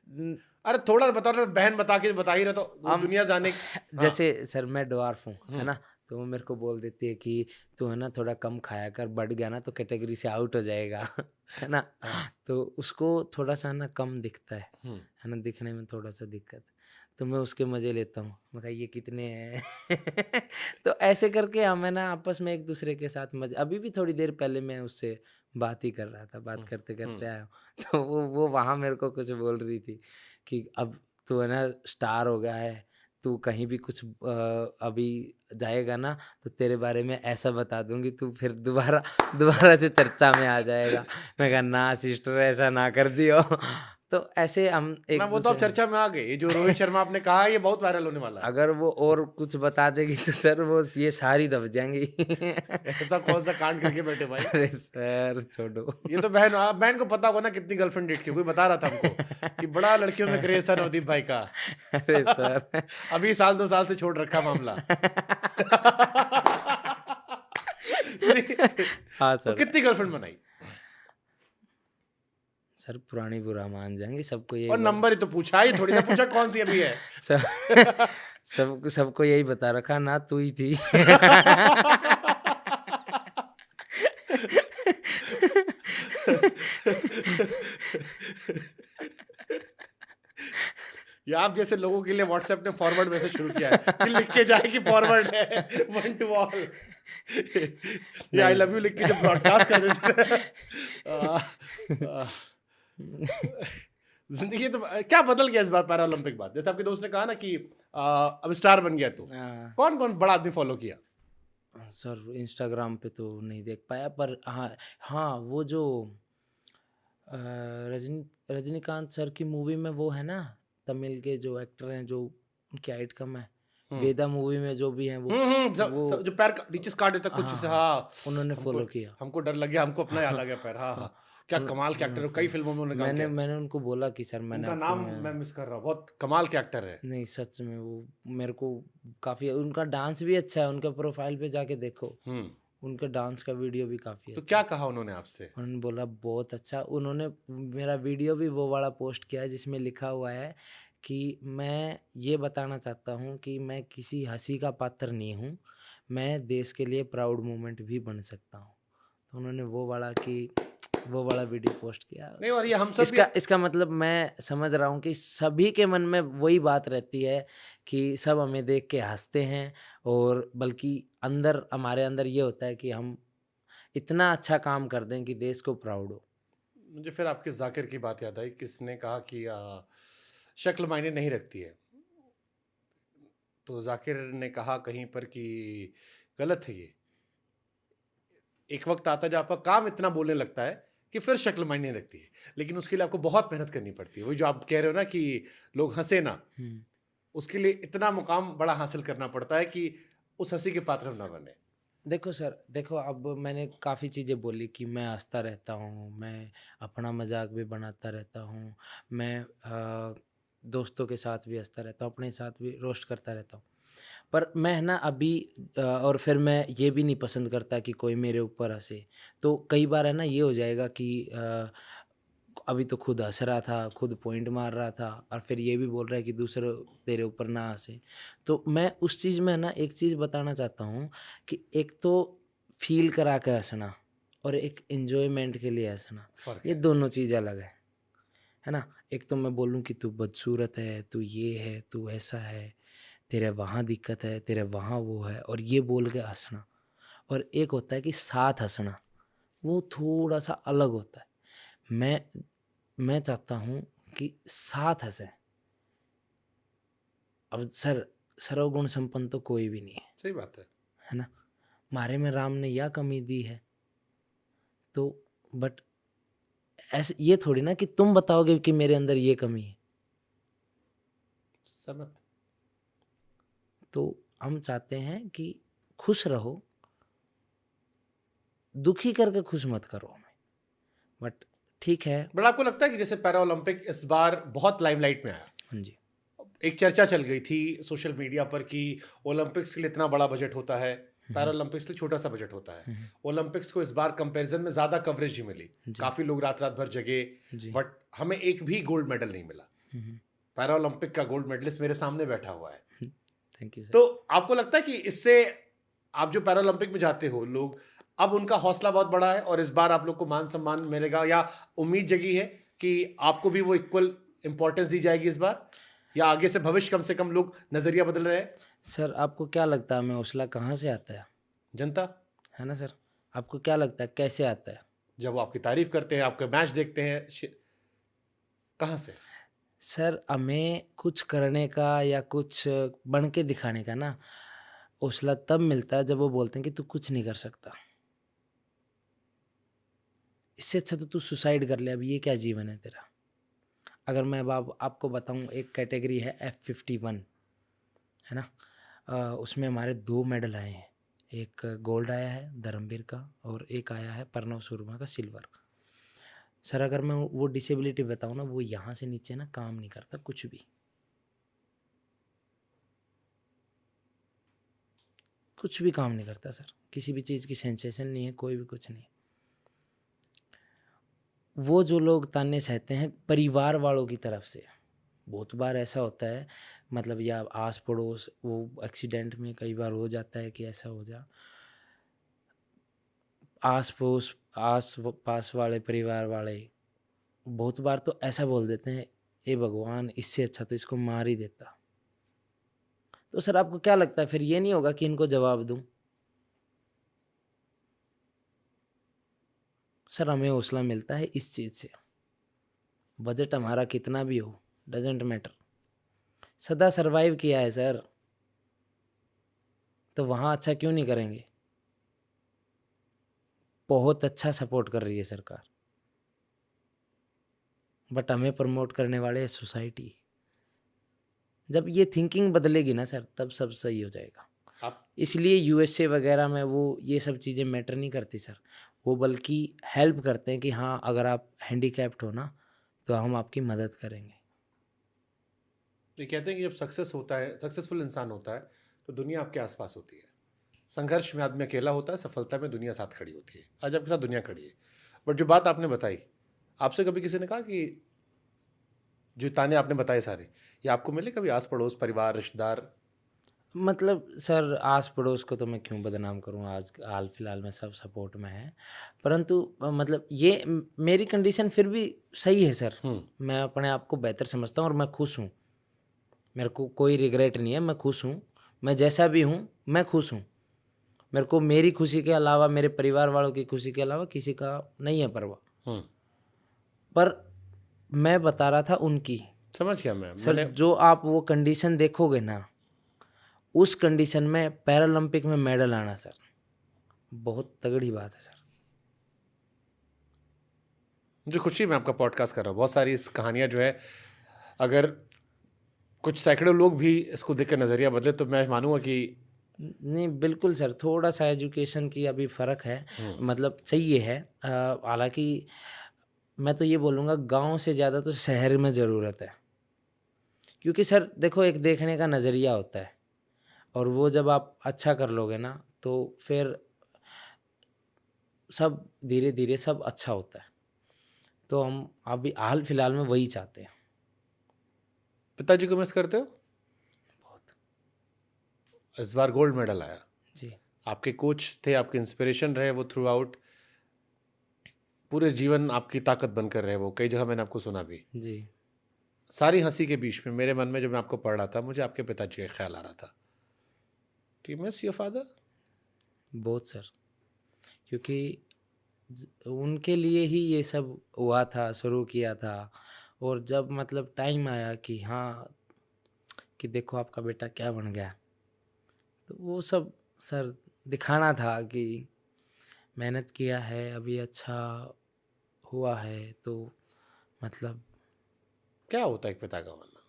न अरे थोड़ा बताओ ना, बहन बता के बता ही रहे तो वो हम दुनिया जाने। हाँ। जैसे सर मैं डवार्फ हूँ, है हम्म। ना? तो वो मेरे को बोल देती है कि तू है ना थोड़ा कम खाया कर, बढ़ गया ना तो कैटेगरी से आउट हो जाएगा, है ना? हाँ। तो उसको थोड़ा-सा ना कम दिखता हम्म। है ना? दिखने में थोड़ा-सा दिक्कत है। तो मैं उसके मज़े लेता हूँ। मैं कहा ये कितने हैं? तो ऐसे करके हमें ना आपस में एक-दूसरे के साथ मज़े, अभी भी थोड़ी देर पहले मैं उससे बात ही कर रहा था, बात हम्म। करते-करते हम्म। आया हूँ। तो वो वहाँ मेरे को कुछ बोल रही थी कि अब तू है ना स्टार हो गया है, तू कहीं भी कुछ अभी जाएगा ना तो तेरे बारे में ऐसा बता दूँगी, तू फिर दोबारा दोबारा से चर्चा में आ जाएगा। मैं कहा ना सिस्टर ऐसा ना कर दियो। तो ऐसे हम ना एक वो तो आप दूसरे, चर्चा में आ गए, ये जो रोहित शर्मा आपने कहा ये बहुत वायरल होने वाला है। अगर वो और कुछ बता देगी तो सर वो ये सारी दब जाएंगी। ऐसा कौन सा कांड करके बैठे भाई? अरे सर छोड़ो। ये तो बहन को पता होगा ना कितनी गर्लफ्रेंड डेट की, कोई बता रहा था हमको कि बड़ा लड़कियों में क्रेज था नवदीप भाई का। अरे सर। अभी साल 2 साल से छोड़ रखा मामला। हाँ तो सर। कितनी गर्लफ्रेंड बनाई? सर पुरानी बुरा मान जाएंगे, सबको यही और नंबर ही तो पूछा, ये थोड़ी ना पूछा कौन सी अभी है। सब सबको यही बता रखा ना तू ही थी। या आप जैसे लोगों के लिए व्हाट्सएप ने फॉरवर्ड मैसेज शुरू किया है कि लिख के जाए कि फॉरवर्ड है, वन टू ऑल। ये आई लव यू लिख के जब ब्रॉडकास्ट कर देते हैं। जिंदगी तो क्या बदल गया इस बार पैरालंपिक बाद? जैसे आपके दोस्त ने कहा ना कि अब स्टार बन गया, तो हाँ, कौन कौन बड़ा आदमी फॉलो किया? सर इंस्टाग्राम पे तो नहीं देख पाया, पर हाँ हाँ वो जो रजनीकांत सर की मूवी में वो है ना, तमिल के जो एक्टर हैं जो उनकी हाइट कम है, वेदा मूवी में जो भी हैं वो जो पैर नीचे से काट देता कुछ से। हाँ, हाँ, उन्होंने हमको फॉलो किया। हमको डर लग गया, हमको अपना याद आ गया पैर। हाँ हाँ, क्या कमाल के एक्टर है, कई फिल्मों में उन्होंने काम मैंने किया। मैंने उनको बोला कि सर मैंने उनका आपको नाम मैं मिस कर रहा हूँ, बहुत कमाल के एक्टर है। नहीं सच में वो मेरे को काफ़ी, उनका डांस भी अच्छा है, उनके प्रोफाइल पे जाके देखो, उनके डांस का वीडियो भी काफ़ी तो अच्छा। क्या कहा उन्होंने आपसे? उन्होंने बोला बहुत अच्छा। उन्होंने मेरा वीडियो भी वो वाला पोस्ट किया है जिसमें लिखा हुआ है कि मैं ये बताना चाहता हूँ कि मैं किसी हंसी का पात्र नहीं हूँ, मैं देश के लिए प्राउड मोमेंट भी बन सकता हूँ। तो उन्होंने वो वाला वीडियो पोस्ट किया। नहीं, और ये हम सब इसका मतलब मैं समझ रहा हूँ कि सभी के मन में वही बात रहती है कि सब हमें देख के हंसते हैं, और बल्कि अंदर हमारे अंदर ये होता है कि हम इतना अच्छा काम कर दें कि देश को प्राउड हो। मुझे फिर आपके जाकिर की बात याद आई, किसने कहा कि शक्ल मायने नहीं रखती है, तो जाकिर ने कहा कहीं पर कि गलत है ये। एक वक्त आता है जब आपका काम इतना बोलने लगता है कि फिर शक्ल मायने नहीं रखती है, लेकिन उसके लिए आपको बहुत मेहनत करनी पड़ती है। वही जो आप कह रहे हो ना कि लोग हंसे ना, उसके लिए इतना मुकाम बड़ा हासिल करना पड़ता है कि उस हंसी के पात्र हम ना बने। देखो सर, देखो अब मैंने काफ़ी चीज़ें बोली कि मैं हँसता रहता हूँ, मैं अपना मज़ाक भी बनाता रहता हूँ, मैं दोस्तों के साथ भी हँसता रहता हूँ, अपने साथ भी रोस्ट करता रहता हूँ। पर मैं ना अभी और फिर मैं ये भी नहीं पसंद करता कि कोई मेरे ऊपर हँसे। तो कई बार है ना ये हो जाएगा कि अभी तो खुद हँस रहा था, खुद पॉइंट मार रहा था और फिर ये भी बोल रहा है कि दूसरे तेरे ऊपर ना हँसे। तो मैं उस चीज़ में ना एक चीज़ बताना चाहता हूँ कि एक तो फ़ील करा के हँसना और एक एन्जॉयमेंट के लिए हँसना, फर्क ये है। दोनों चीज़ अलग है ना? एक तो मैं बोलूँ कि तू बदसूरत है, तू ये है, तू ऐसा है, तेरे वहाँ दिक्कत है, तेरे वहाँ वो है और ये बोल के हँसना। और एक होता है कि साथ हँसना, वो थोड़ा-सा अलग होता है। मैं चाहता हूँ कि साथ हँसें। अब सर, सर्वगुण संपन्न तो कोई भी नहीं सही बात है। है ना? मारे में राम ने यह कमी दी है, तो बट ऐसे ये थोड़ी ना कि तुम बताओगे कि मेरे अंदर ये कमी है। सहमत। तो हम चाहते हैं कि खुश रहो, दुखी करके खुश मत करो हमें। बट ठीक है। बट आपको लगता है कि जैसे पैरा ओलंपिक इस बार बहुत लाइमलाइट में आया, हाँ जी। एक चर्चा चल गई थी सोशल मीडिया पर कि ओलंपिक्स के लिए इतना बड़ा बजट होता है, पैरा ओलंपिक्स के लिए छोटा सा बजट होता है। ओलंपिक्स को इस बार कंपैरिजन में ज्यादा कवरेज ही मिली, काफी लोग रात रात भर जगे, जी। बट हमें एक भी गोल्ड मेडल नहीं मिला। पैरा ओलंपिक का गोल्ड मेडलिस्ट मेरे सामने बैठा हुआ है। Thank you sir. तो आपको लगता है कि इससे आप जो पैरा ओलंपिक में जाते हो लोग, अब उनका हौसला बहुत बड़ा है और इस बार आप लोग को मान सम्मान मिलेगा या उम्मीद जगी है कि आपको भी वो इक्वल इंपॉर्टेंस दी जाएगी इस बार, या आगे से भविष्य कम से कम लोग नजरिया बदल रहे हैं? सर आपको क्या लगता है हमें हौसला कहाँ से आता है? जनता, है ना सर? आपको क्या लगता है कैसे आता है? जब वो आपकी तारीफ करते हैं, आपका मैच देखते हैं, कहाँ से? सर हमें कुछ करने का या कुछ बन के दिखाने का ना हौसला तब मिलता है जब वो बोलते हैं कि तू कुछ नहीं कर सकता, इससे अच्छा तो तू सुसाइड कर ले, अब ये क्या जीवन है तेरा। अगर मैं अब आपको बताऊं, एक कैटेगरी है F51, है ना? उसमें हमारे 2 मेडल आए हैं, एक गोल्ड आया है धर्मवीर का और एक आया है प्रणव शर्मा का सिल्वर। सर अगर मैं वो डिसेबिलिटी बताऊं ना, वो यहाँ से नीचे ना काम नहीं करता कुछ भी, कुछ भी काम नहीं करता सर, किसी भी चीज़ की सेंसेशन नहीं है, कोई भी कुछ नहीं। वो जो लोग ताने सहते हैं परिवार वालों की तरफ से, बहुत बार ऐसा होता है, मतलब या आस पड़ोस, वो एक्सीडेंट में कई बार हो जाता है कि ऐसा हो जा, आस पास वाले परिवार वाले बहुत बार तो ऐसा बोल देते हैं, ए भगवान इससे अच्छा तो इसको मार ही देता। तो सर आपको क्या लगता है फिर ये नहीं होगा कि इनको जवाब दूं? सर हमें हौसला मिलता है इस चीज़ से, बजट हमारा कितना भी हो डजेंट मैटर, सदा सरवाइव किया है सर, तो वहाँ अच्छा क्यों नहीं करेंगे? बहुत अच्छा सपोर्ट कर रही है सरकार, बट हमें प्रमोट करने वाले है सोसाइटी। जब ये थिंकिंग बदलेगी ना सर, तब सब सही हो जाएगा। आप इसलिए यूएसए वगैरह में वो ये सब चीज़ें मैटर नहीं करती सर, वो बल्कि हेल्प करते हैं कि हाँ अगर आप हैंडीकैप्ड हो ना तो हम आपकी मदद करेंगे। ये कहते हैं कि जब सक्सेस होता है, सक्सेसफुल इंसान होता है, तो दुनिया आपके आसपास होती है। संघर्ष में आदमी अकेला होता है, सफलता में दुनिया साथ खड़ी होती है। आज आपके साथ दुनिया खड़ी है। बट जो बात आपने बताई, आपसे कभी किसी ने कहा कि जो ताने आपने बताए सारे, ये आपको मिले कभी आस पड़ोस, परिवार, रिश्तेदार? मतलब सर आस पड़ोस को तो मैं क्यों बदनाम करूँ, आज हाल फिलहाल में सब सपोर्ट में है, परंतु मतलब ये मेरी कंडीशन फिर भी सही है सर। मैं अपने आप को बेहतर समझता हूँ और मैं खुश हूँ, मेरे को कोई रिग्रेट नहीं है, मैं खुश हूँ, मैं जैसा भी हूँ मैं खुश हूँ। मेरे को मेरी खुशी के अलावा, मेरे परिवार वालों की खुशी के अलावा किसी का नहीं है परवाह। पर मैं बता रहा था उनकी, समझ गया मैं। सर जो आप वो कंडीशन देखोगे ना, उस कंडीशन में पैरालंपिक में मेडल आना सर बहुत तगड़ी बात है सर। मुझे खुशी, मैं आपका पॉडकास्ट कर रहा हूँ। बहुत सारी इस कहानियाँ जो है, अगर कुछ सैकड़ों लोग भी इसको देखकर नज़रिया बदले तो मैं मानूंगा कि नहीं बिल्कुल सर, थोड़ा सा एजुकेशन की अभी फ़र्क है, मतलब चाहिए है। हालांकि मैं तो ये बोलूँगा गांव से ज़्यादा तो शहर में ज़रूरत है, क्योंकि सर देखो एक देखने का नज़रिया होता है, और वो जब आप अच्छा कर लोगे ना तो फिर सब धीरे धीरे सब अच्छा होता है। तो हम अभी हाल फिलहाल में वही चाहते हैं। पिताजी को मिस करते हो? इस बार गोल्ड मेडल आया, जी आपके कोच थे, आपके इंस्पिरेशन रहे वो थ्रू आउट, पूरे जीवन आपकी ताकत बनकर रहे वो। कई जगह मैंने आपको सुना भी। जी। सारी हंसी के बीच में मेरे मन में जब मैं आपको पढ़ रहा था, मुझे आपके पिताजी का ख्याल आ रहा था। Do you miss your father? बहुत सर, क्योंकि उनके लिए ही ये सब हुआ था, शुरू किया था। और जब मतलब टाइम आया कि हाँ, कि देखो आपका बेटा क्या बन गया, तो वो सब सर दिखाना था कि मेहनत किया है, अभी अच्छा हुआ है, तो मतलब क्या होता है एक पिता का बनना?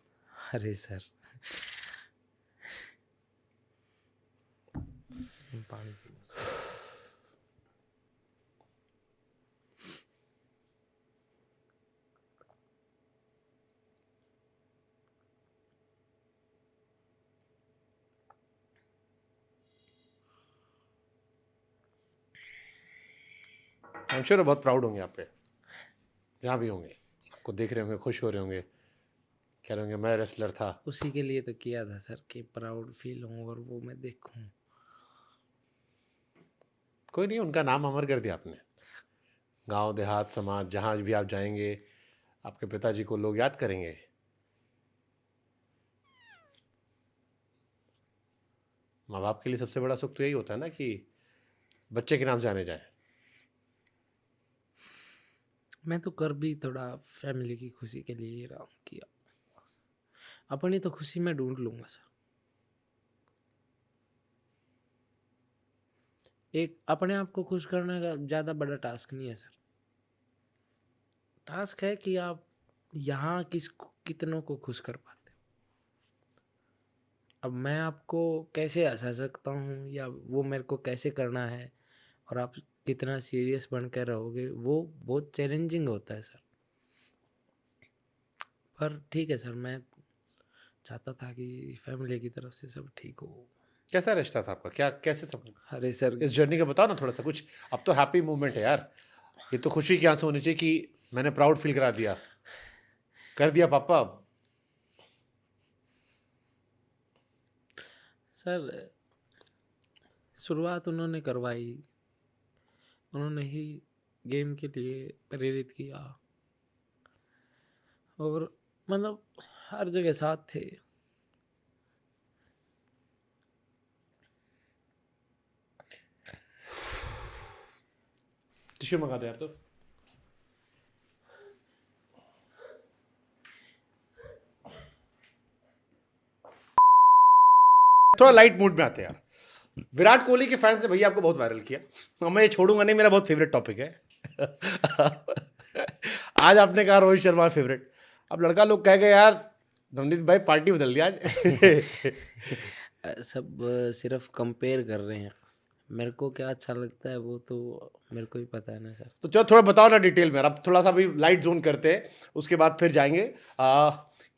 अरे सर पानी P low. I am sure बहुत प्राउड होंगे आप पे, जहाँ भी होंगे आपको देख रहे होंगे, खुश हो रहे होंगे, कह रहे होंगे मैं रेसलर था। उसी के लिए तो किया था सर, कि प्राउड फील हो और वो मैं देखूं। कोई नहीं, उनका नाम अमर कर दिया आपने। गांव देहात समाज जहाँ भी आप जाएंगे आपके पिताजी को लोग याद करेंगे। माँ बाप के लिए सबसे बड़ा सुख तो यही होता है ना कि बच्चे के नाम से आने जाए। मैं तो कर भी थोड़ा फैमिली की खुशी के लिए ही रहा हूँ, किया अपनी तो खुशी मैं ढूंढ लूंगा सर। एक अपने आप को खुश करने का ज़्यादा बड़ा टास्क नहीं है सर। टास्क है कि आप यहाँ कितनों को खुश कर पाते हो। अब मैं आपको कैसे हंसा सकता हूँ, या वो मेरे को कैसे करना है, और आप कितना सीरियस बन कर रहोगे, वो बहुत चैलेंजिंग होता है सर। पर ठीक है सर, मैं चाहता था कि फैमिली की तरफ से सब ठीक हो। कैसा रिश्ता था आपका, क्या कैसे सब अरे सर, इस जर्नी का बताओ ना थोड़ा सा कुछ। अब तो हैप्पी मोमेंट है यार, ये तो खुशी के आंसू होने चाहिए कि मैंने प्राउड फील करा दिया, कर दिया पापा। सर शुरुआत उन्होंने करवाई, उन्होंने ही गेम के लिए प्रेरित किया, और मतलब हर जगह साथ थे। टिश्यू मंगा दो यार। तो थोड़ा लाइट मूड में आते हैं यार। विराट कोहली के फैंस ने भैया आपको बहुत वायरल किया, और मैं ये छोड़ूंगा नहीं, मेरा बहुत फेवरेट टॉपिक है। आज आपने कहा रोहित शर्मा फेवरेट, अब लड़का लोग कह गए यार नवनीत भाई पार्टी बदल दिया आज। सब सिर्फ कंपेयर कर रहे हैं, मेरे को क्या अच्छा लगता है वो तो मेरे को ही पता है ना सर। तो चलो थोड़ा बताओ ना डिटेल में, अब थोड़ा सा भी लाइट जोन करते हैं, उसके बाद फिर जाएंगे।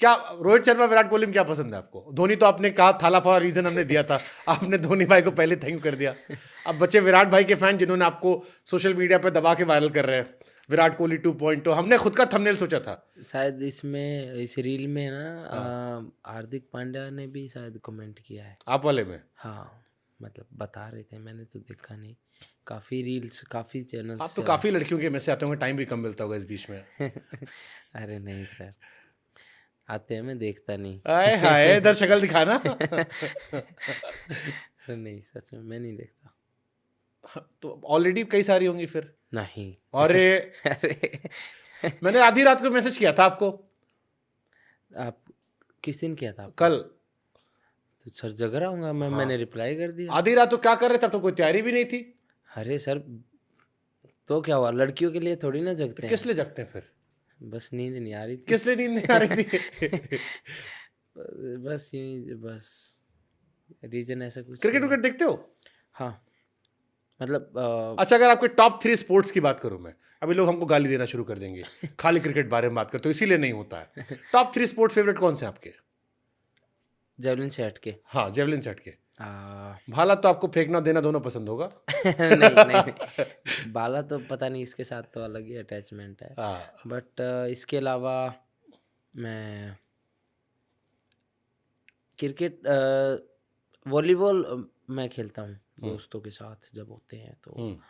क्या रोहित शर्मा विराट कोहली में क्या पसंद है आपको? धोनी तो आपने कहा थाला फॉर रीजन हमने दिया था, आपने धोनी भाई को पहले थैंक कर दिया। अब बच्चे विराट भाई के फैन जिन्होंने आपको सोशल मीडिया पे दबा के वायरल कर रहे हैं, विराट कोहली 2.0। हमने खुद का थंबनेल सोचा था। शायद इसमें इस रील में ना हार्दिक पांड्या ने भी शायद कमेंट किया है। आप वाले में? हाँ, मतलब बता रहे थे, मैंने तो देखा नहीं। काफ़ी रील्स, काफ़ी चैनल्स। आप तो काफी लड़कियों के में से आते होंगे, टाइम भी कम मिलता होगा इस बीच में। अरे नहीं सर, आते हैं, मैं देखता नहीं। आए हाय, इधर शक्ल दिखाना। अरे नहीं, सच में मैं नहीं देखता। तो ऑलरेडी कई सारी होंगी फिर। नहीं। अरे अरे मैंने आधी रात को मैसेज किया था आपको। आप किस दिन किया था आपने? कल। तो सर जग रहा हूँगा मैं, मैंने रिप्लाई कर दिया। आधी रात तो क्या कर रहे थे, तब तो कोई तैयारी भी नहीं थी। अरे सर, तो क्या हुआ, लड़कियों के लिए थोड़ी ना जगते हैं। किस लिए जगते हैं फिर? बस नींद नहीं आ रही थी। किस लिए नींद नहीं आ रही थी? बस यूं ही, बस रीजन ऐसा कुछ क्रिकेट नहीं। विकेट देखते हो? हाँ मतलब अच्छा, अगर आपके टॉप 3 स्पोर्ट्स की बात करूं मैं, अभी लोग हमको गाली देना शुरू कर देंगे खाली क्रिकेट बारे में बात करते हो, इसीलिए नहीं होता है। टॉप 3 स्पोर्ट्स फेवरेट कौन से हैं आपके? जेवलिन से हट के हाँ, जेवलिन से हटके। आ, भाला तो आपको फेंकना देना दोनों पसंद होगा। नहीं, बाला तो पता नहीं, इसके साथ तो अलग ही अटैचमेंट है। हाँ, बट इसके अलावा मैं क्रिकेट वॉलीबॉल मैं खेलता हूँ दोस्तों के साथ जब होते हैं तो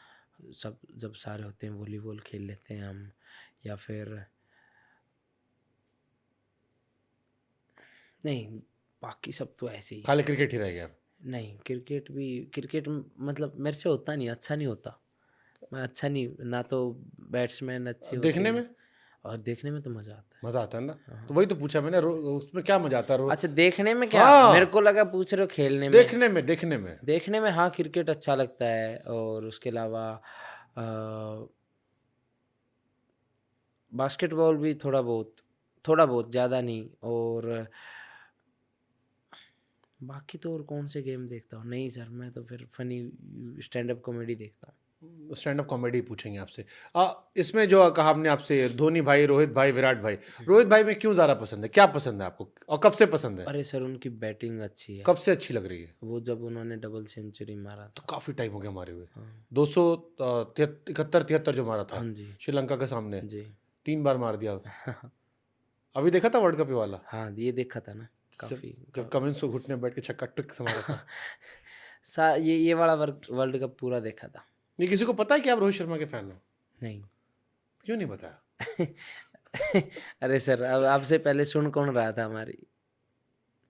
सब जब सारे होते हैं वॉलीबॉल खेल लेते हैं हम, या फिर नहीं बाकी सब तो ऐसे ही। खाली क्रिकेट ही रह गया। नहीं क्रिकेट मतलब मेरे से होता नहीं, अच्छा नहीं होता। मैं अच्छा नहीं, ना तो बैट्समैन अच्छे होते देखने हैं, में? और देखने में तो मज़ा आता है। मजा आता है ना? तो वही तो पूछा मैंने, उसमें क्या मजा आता है? अच्छा देखने में क्या? हाँ। मेरे को लगा पूछ रहे हो खेलने में। देखने में हाँ क्रिकेट अच्छा लगता है, और उसके अलावा बास्केटबॉल भी थोड़ा बहुत, ज़्यादा नहीं। और बाकी तो और कौन से गेम देखता हूँ? नहीं सर, मैं तो फिर फनी स्टैंड अप कॉमेडी देखता हूँ। स्टैंड अप कॉमेडी पूछेंगे आपसे। इसमें जो कहा हमने आपसे, धोनी भाई, रोहित भाई, विराट भाई, रोहित भाई में क्यों ज़्यादा पसंद है? क्या पसंद है आपको और कब से पसंद है? अरे सर उनकी बैटिंग अच्छी है। कब से अच्छी लग रही है? वो जब उन्होंने डबल सेंचुरी मारा तो था। काफ़ी टाइम हो गया मारे हुए। हाँ 271-73 जो मारा था हाँ जी श्रीलंका के सामने, जी 3 बार मार दिया। अभी देखा था वर्ल्ड कप ये वाला, हाँ ये देखा था ना, काफ़ी जब कमिंस को घुटने बैठ के छक्का टुक से मारा था। ये वाला वर्ल्ड कप पूरा देखा था। ये किसी को पता है कि आप रोहित शर्मा के फैन हो? नहीं क्यों नहीं बताया? अरे सर अब आपसे पहले सुन कौन रहा था हमारी?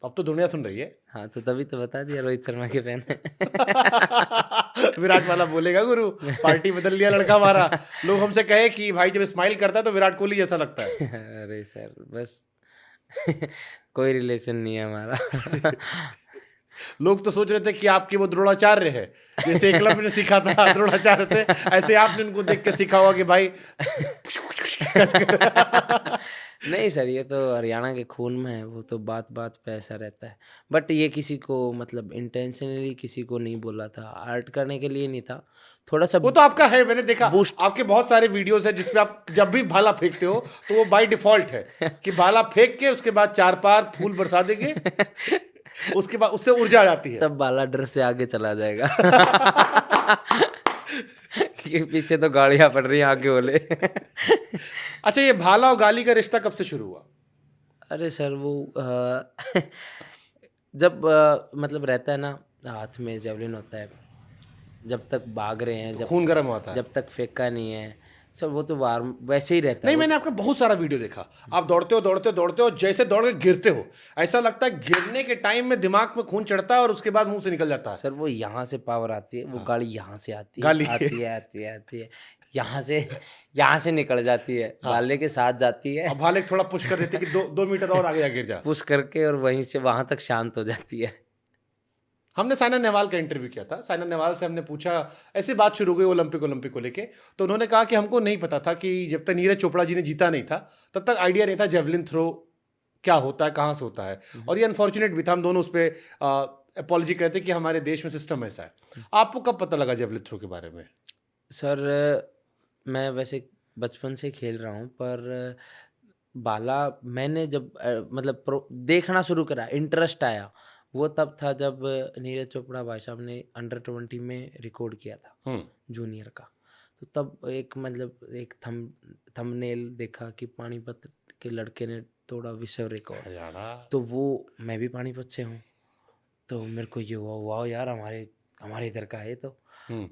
अब तो दुनिया सुन रही है। हाँ तो तभी तो बता दिया रोहित शर्मा के फैन है। विराट वाला बोलेगा गुरु, पार्टी बदल लिया लड़का हमारा। लोग हमसे कहे कि भाई जब स्माइल करता है तो विराट कोहली जैसा लगता है। अरे सर बस कोई रिलेशन नहीं है हमारा। लोग तो सोच रहे थे कि आपके वो द्रोणाचार्य है, जैसे एकलव्य ने सीखा था द्रोणाचार्य से, ऐसे आपने उनको देख के सीखा होगा कि भाई। नहीं सर ये तो हरियाणा के खून में है, वो तो बात बात पे ऐसा रहता है। बट ये किसी को मतलब इंटेंशनली किसी को नहीं बोला था, आर्ट करने के लिए नहीं था, थोड़ा सा वो तो आपका है, मैंने देखा आपके बहुत सारे वीडियोस है जिसमें आप जब भी भाला फेंकते हो तो वो बाय डिफॉल्ट है कि भाला फेंक के उसके बाद 4 पार फूल बरसा देंगे, उसके बाद उससे ऊर्जा आ जाती है। तब बाला डर से आगे चला जाएगा। कि पीछे तो गाड़ियां पड़ रही हैं आगे बोले। अच्छा, ये भाला और गाली का रिश्ता कब से शुरू हुआ? अरे सर वो जब मतलब रहता है ना हाथ में जेवलिन होता है, जब तक भाग रहे हैं, तो जब खून गर्म होता है। जब तक फेंका नहीं है सर, वो तो वार वैसे ही रहता है। नहीं, मैंने आपका बहुत सारा वीडियो देखा, आप दौड़ते हो जैसे दौड़ के गिरते हो, ऐसा लगता है गिरने के टाइम में दिमाग में खून चढ़ता है और उसके बाद मुंह से निकल जाता है। सर वो यहाँ से पावर आती है, वो गाड़ी यहाँ से आती है, गाली। आती है यहाँ से निकल जाती है, भाले के साथ जाती है, अब भाले थोड़ा पुश कर देती है कि 2 मीटर और आगे जा गिर जा। पुश करके, और वहीं से वहां तक शांत हो जाती है। हमने साइना नेहवाल का इंटरव्यू किया था, साइना नेहवाल से हमने पूछा, ऐसी बात शुरू हो गई ओलंपिक को लेके, तो उन्होंने कहा कि हमको नहीं पता था कि जब तक नीरज चोपड़ा जी ने जीता नहीं था तब तक आइडिया नहीं था जेवलिन थ्रो क्या होता है, कहाँ से होता है। और ये अनफॉर्चुनेट भी था, हम दोनों उस पर अपॉलॉजी करते कि हमारे देश में सिस्टम ऐसा है। आपको कब पता लगा जेवलिन थ्रो के बारे में? सर मैं वैसे बचपन से खेल रहा हूँ, पर बाला मैंने जब मतलब देखना शुरू करा, इंटरेस्ट आया, वो तब था जब नीरज चोपड़ा भाई साहब ने अंडर-20 में रिकॉर्ड किया था जूनियर का। तो तब एक मतलब एक थंबनेल देखा कि पानीपत के लड़के ने तोड़ा विश्व रिकॉर्ड, तो वो मैं भी पानीपत से हूँ, तो मेरे को ये हुआ वाह यार हमारे इधर का है। तो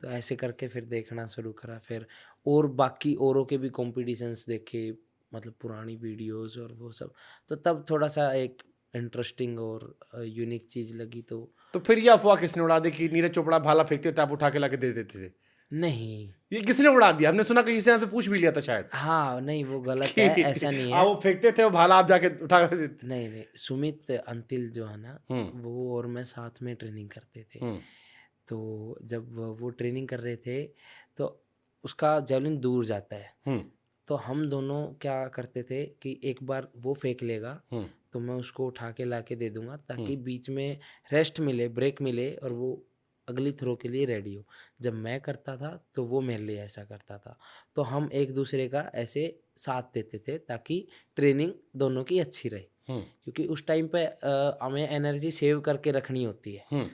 ऐसे करके फिर देखना शुरू करा, फिर और बाकी औरों के भी कॉम्पिटिशन्स देखे, मतलब पुरानी वीडियोस और वो सब, तो तब थोड़ा सा एक इंटरेस्टिंग और यूनिक चीज़ लगी। तो फिर ये अफवाह किसने उड़ा दी कि नीरज चोपड़ा भाला फेंकते थे आप उठा के लाके दे देते थे? नहीं, ये किसने उड़ा दिया? हमने सुना कि किसी ने आपसे पूछ भी लिया था शायद। हाँ नहीं वो गलत है, ऐसा नहीं है। वो फेंकते थे, वो भाला आप जाके उठा के देते? नहीं सुमित अंतिल जो है ना, वो और मैं साथ में ट्रेनिंग करते थे। तो जब वो ट्रेनिंग कर रहे थे तो उसका जेवलिन दूर जाता है, तो हम दोनों क्या करते थे कि एक बार वो फेंक लेगा तो मैं उसको उठा के ला के दे दूंगा ताकि बीच में रेस्ट मिले, ब्रेक मिले और वो अगली थ्रो के लिए रेडी हो। जब मैं करता था तो वो मेरे लिए ऐसा करता था, तो हम एक दूसरे का ऐसे साथ देते थे ताकि ट्रेनिंग दोनों की अच्छी रहे। क्योंकि उस टाइम पे हमें एनर्जी सेव करके रखनी होती है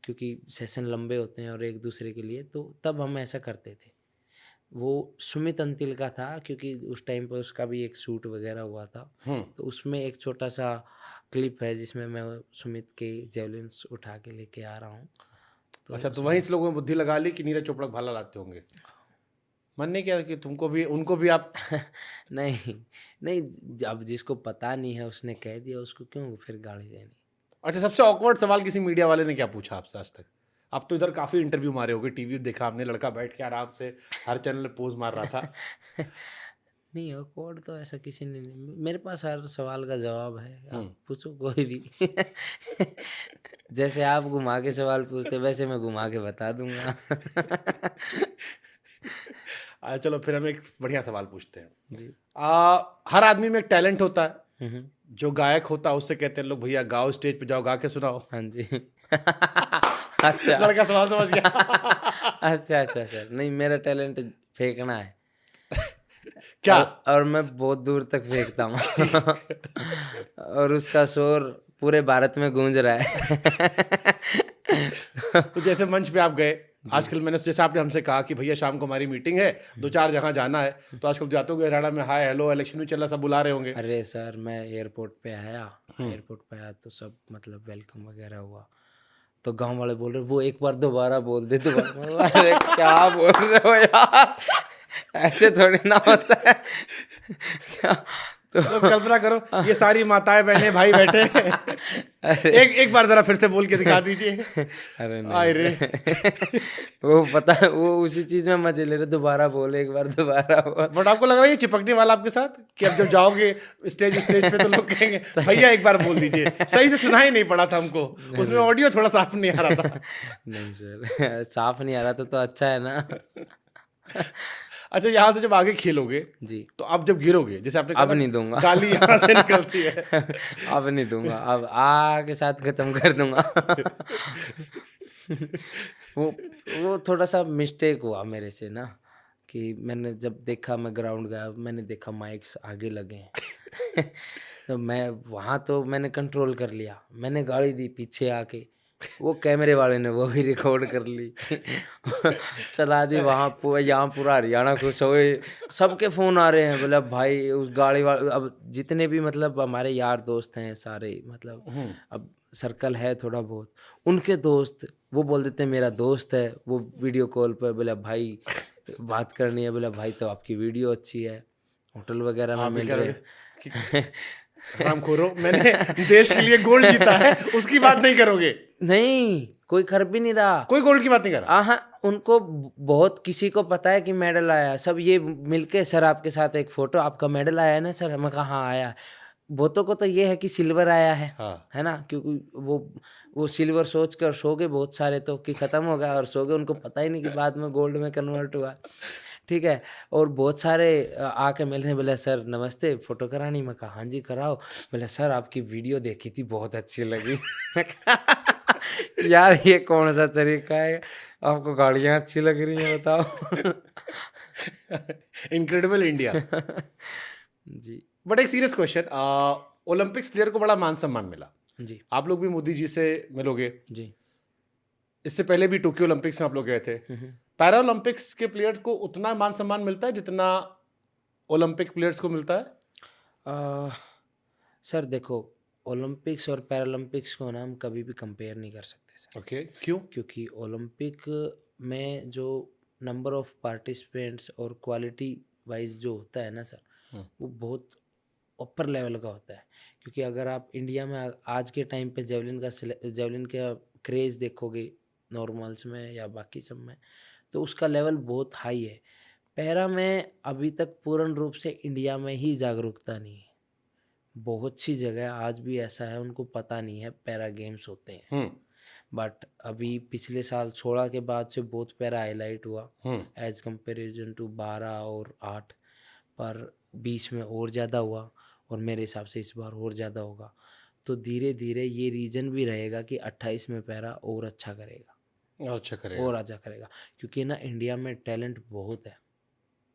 क्योंकि सेशन लंबे होते हैं और एक दूसरे के लिए, तो तब हम ऐसा करते थे। वो सुमित अंतिल का था क्योंकि उस टाइम पे उसका भी एक शूट वगैरह हुआ था, तो उसमें एक छोटा सा क्लिप है जिसमें मैं सुमित के जेवलिन्स उठा के लेके आ रहा हूँ। तो अच्छा, तो वहीं से लोगों ने बुद्धि लगा ली कि नीरज चोपड़ा को भाला लाते होंगे। मन नहीं किया कि तुमको भी उनको भी आप नहीं नहीं, अब जिसको पता नहीं है उसने कह दिया, उसको क्यों फिर गाली देनी। अच्छा, सबसे ऑकवर्ड सवाल किसी मीडिया वाले ने क्या पूछा आपसे आज तक? आप तो इधर काफी इंटरव्यू मारे होगे, टीवी देखा हमने, लड़का बैठ के आराम से हर चैनल पे पोज मार रहा था। नहीं, कोड तो ऐसा किसी ने नहीं, मेरे पास हर सवाल का जवाब है, आप पूछो कोई भी। जैसे आप घुमा के सवाल पूछते वैसे मैं घुमा के बता दूंगा। चलो फिर हम एक बढ़िया सवाल पूछते हैं जी। हर आदमी में एक टैलेंट होता है, हम्म। जो गायक होता है उससे कहते हैं लोग भैया गाओ, स्टेज पे जाओ, गा के सुनाओ। हाँ जी। अच्छा। लड़का सवाल समझ गया। अच्छा अच्छा अच्छा, नहीं मेरा टैलेंट फेंकना है। क्या? और मैं बहुत दूर तक फेंकता हूँ। और उसका शोर पूरे भारत में गूंज रहा है। तो जैसे मंच पे आप गए आजकल, मैंने जैसे आपने हमसे कहा कि भैया शाम को हमारी मीटिंग है, 2-4 जगह जाना है, तो आजकल जाते हो हरियाणा में, हाय हेलो इलेक्शन भी चल रहा, सब बुला रहे होंगे। अरे सर, मैं एयरपोर्ट पे आया तो सब मतलब वेलकम वगैरह हुआ, तो गांव वाले बोल रहे वो एक बार दोबारा बोल दे तो। अरे क्या बोल रहे हो यार, ऐसे थोड़ी ना होता है। क्या तो कल्पना करो ये सारी माताएं बहनें भाई बैठे। एक बार जरा फिर से बोल के दिखा दीजिए। अरे नहीं। वो पता है, वो उसी चीज में मजे ले रहे, दोबारा बोले, एक बार दोबारा बोल। बट आपको लग रहा है ये चिपकने वाला आपके साथ कि अब जब जाओगे स्टेज पे तो लोग कहेंगे भैया एक बार बोल दीजिए, सही से सुनाई नहीं पड़ा था हमको, उसमें ऑडियो थोड़ा साफ नहीं आ रहा था। नहीं सर, साफ नहीं आ रहा था तो अच्छा है ना। अच्छा, यहाँ से जब आगे खेलोगे जी, तो आप जब गिरोगे, जैसे आपने कहा अब नहीं दूंगा। गाली यहाँ से निकलती है। अब नहीं दूंगा, अब के साथ खत्म कर दूंगा। वो थोड़ा सा मिस्टेक हुआ मेरे से ना, कि मैंने जब देखा, मैं ग्राउंड गया, मैंने देखा माइक्स आगे लगे हैं। तो मैं वहाँ तो मैंने कंट्रोल कर लिया, मैंने गाली दी पीछे आके, वो कैमरे वाले ने वो भी रिकॉर्ड कर ली। चला दी वहाँ यहाँ पूरा हरियाणा खुश हो गए, सबके फ़ोन आ रहे हैं, बोला भाई उस गाड़ी वाले, अब जितने भी मतलब हमारे यार दोस्त हैं सारे, मतलब अब सर्कल है थोड़ा बहुत, उनके दोस्त वो बोल देते हैं मेरा दोस्त है, वो वीडियो कॉल पर बोला भाई बात करनी है, बोला भाई तो आपकी वीडियो अच्छी है, होटल वगैरह में मिल रहे। रामखोरो, मैंने देश के लिए गोल्ड जीता है, उसकी बात नहीं करोगे? नहीं, कोई कर भी नहीं रहा, कोई गोल्ड की बात नहीं कर रहा। हाँ, उनको बहुत किसी को पता है कि मेडल आया, सब ये मिलके सर आपके साथ एक फोटो, आपका मेडल आया है ना सर, मैं कहा हाँ आया। बहुतों को तो ये है कि सिल्वर आया है, हाँ। है ना, क्योंकि वो सिल्वर सोच कर सो गए बहुत सारे, तो कि खत्म हो गया और सो गए, उनको पता ही नहीं कि बाद में गोल्ड में कन्वर्ट हुआ। ठीक है, और बहुत सारे आके मिल रहे, बोले सर नमस्ते, फोटो करानी, मैं कहा हाँ जी कराओ, बोले सर आपकी वीडियो देखी थी बहुत अच्छी लगी। यार ये कौन सा तरीका है, आपको गाड़ियाँ अच्छी लग रही हैं बताओ। Incredible India. जी बट एक सीरियस क्वेश्चन, ओलंपिक्स प्लेयर को बड़ा मान सम्मान मिला, जी आप लोग भी मोदी जी से मिलोगे, जी। इससे पहले भी टोक्यो ओलंपिक्स में आप लोग गए थे, पैरा ओलंपिक्स के प्लेयर्स को उतना मान सम्मान मिलता है जितना ओलंपिक प्लेयर्स को मिलता है? सर देखो, ओलंपिक्स और पैरालंपिक्स को ना हम कभी भी कंपेयर नहीं कर सकते सर। ओके, क्यों? क्योंकि ओलंपिक में जो नंबर ऑफ पार्टिसिपेंट्स और क्वालिटी वाइज जो होता है ना सर, वो बहुत ऊपर लेवल का होता है। क्योंकि अगर आप इंडिया में आज के टाइम पे जेवलिन का क्रेज़ देखोगे नॉर्मल्स में या बाकी सब में, तो उसका लेवल बहुत हाई है। पैरा में अभी तक पूर्ण रूप से इंडिया में ही जागरूकता नहीं है, बहुत सी जगह आज भी ऐसा है उनको पता नहीं है पैरा गेम्स होते हैं। बट अभी पिछले साल 16 के बाद से बहुत पैरा हाईलाइट हुआ एज कंपेरिजन टू 12 और 8, पर 20 में और ज़्यादा हुआ, और मेरे हिसाब से इस बार और ज़्यादा होगा। तो धीरे धीरे ये रीजन भी रहेगा कि 28 में पैरा और अच्छा करेगा, और अच्छा करेगा। और अच्छा करेगा, क्योंकि ना इंडिया में टैलेंट बहुत है,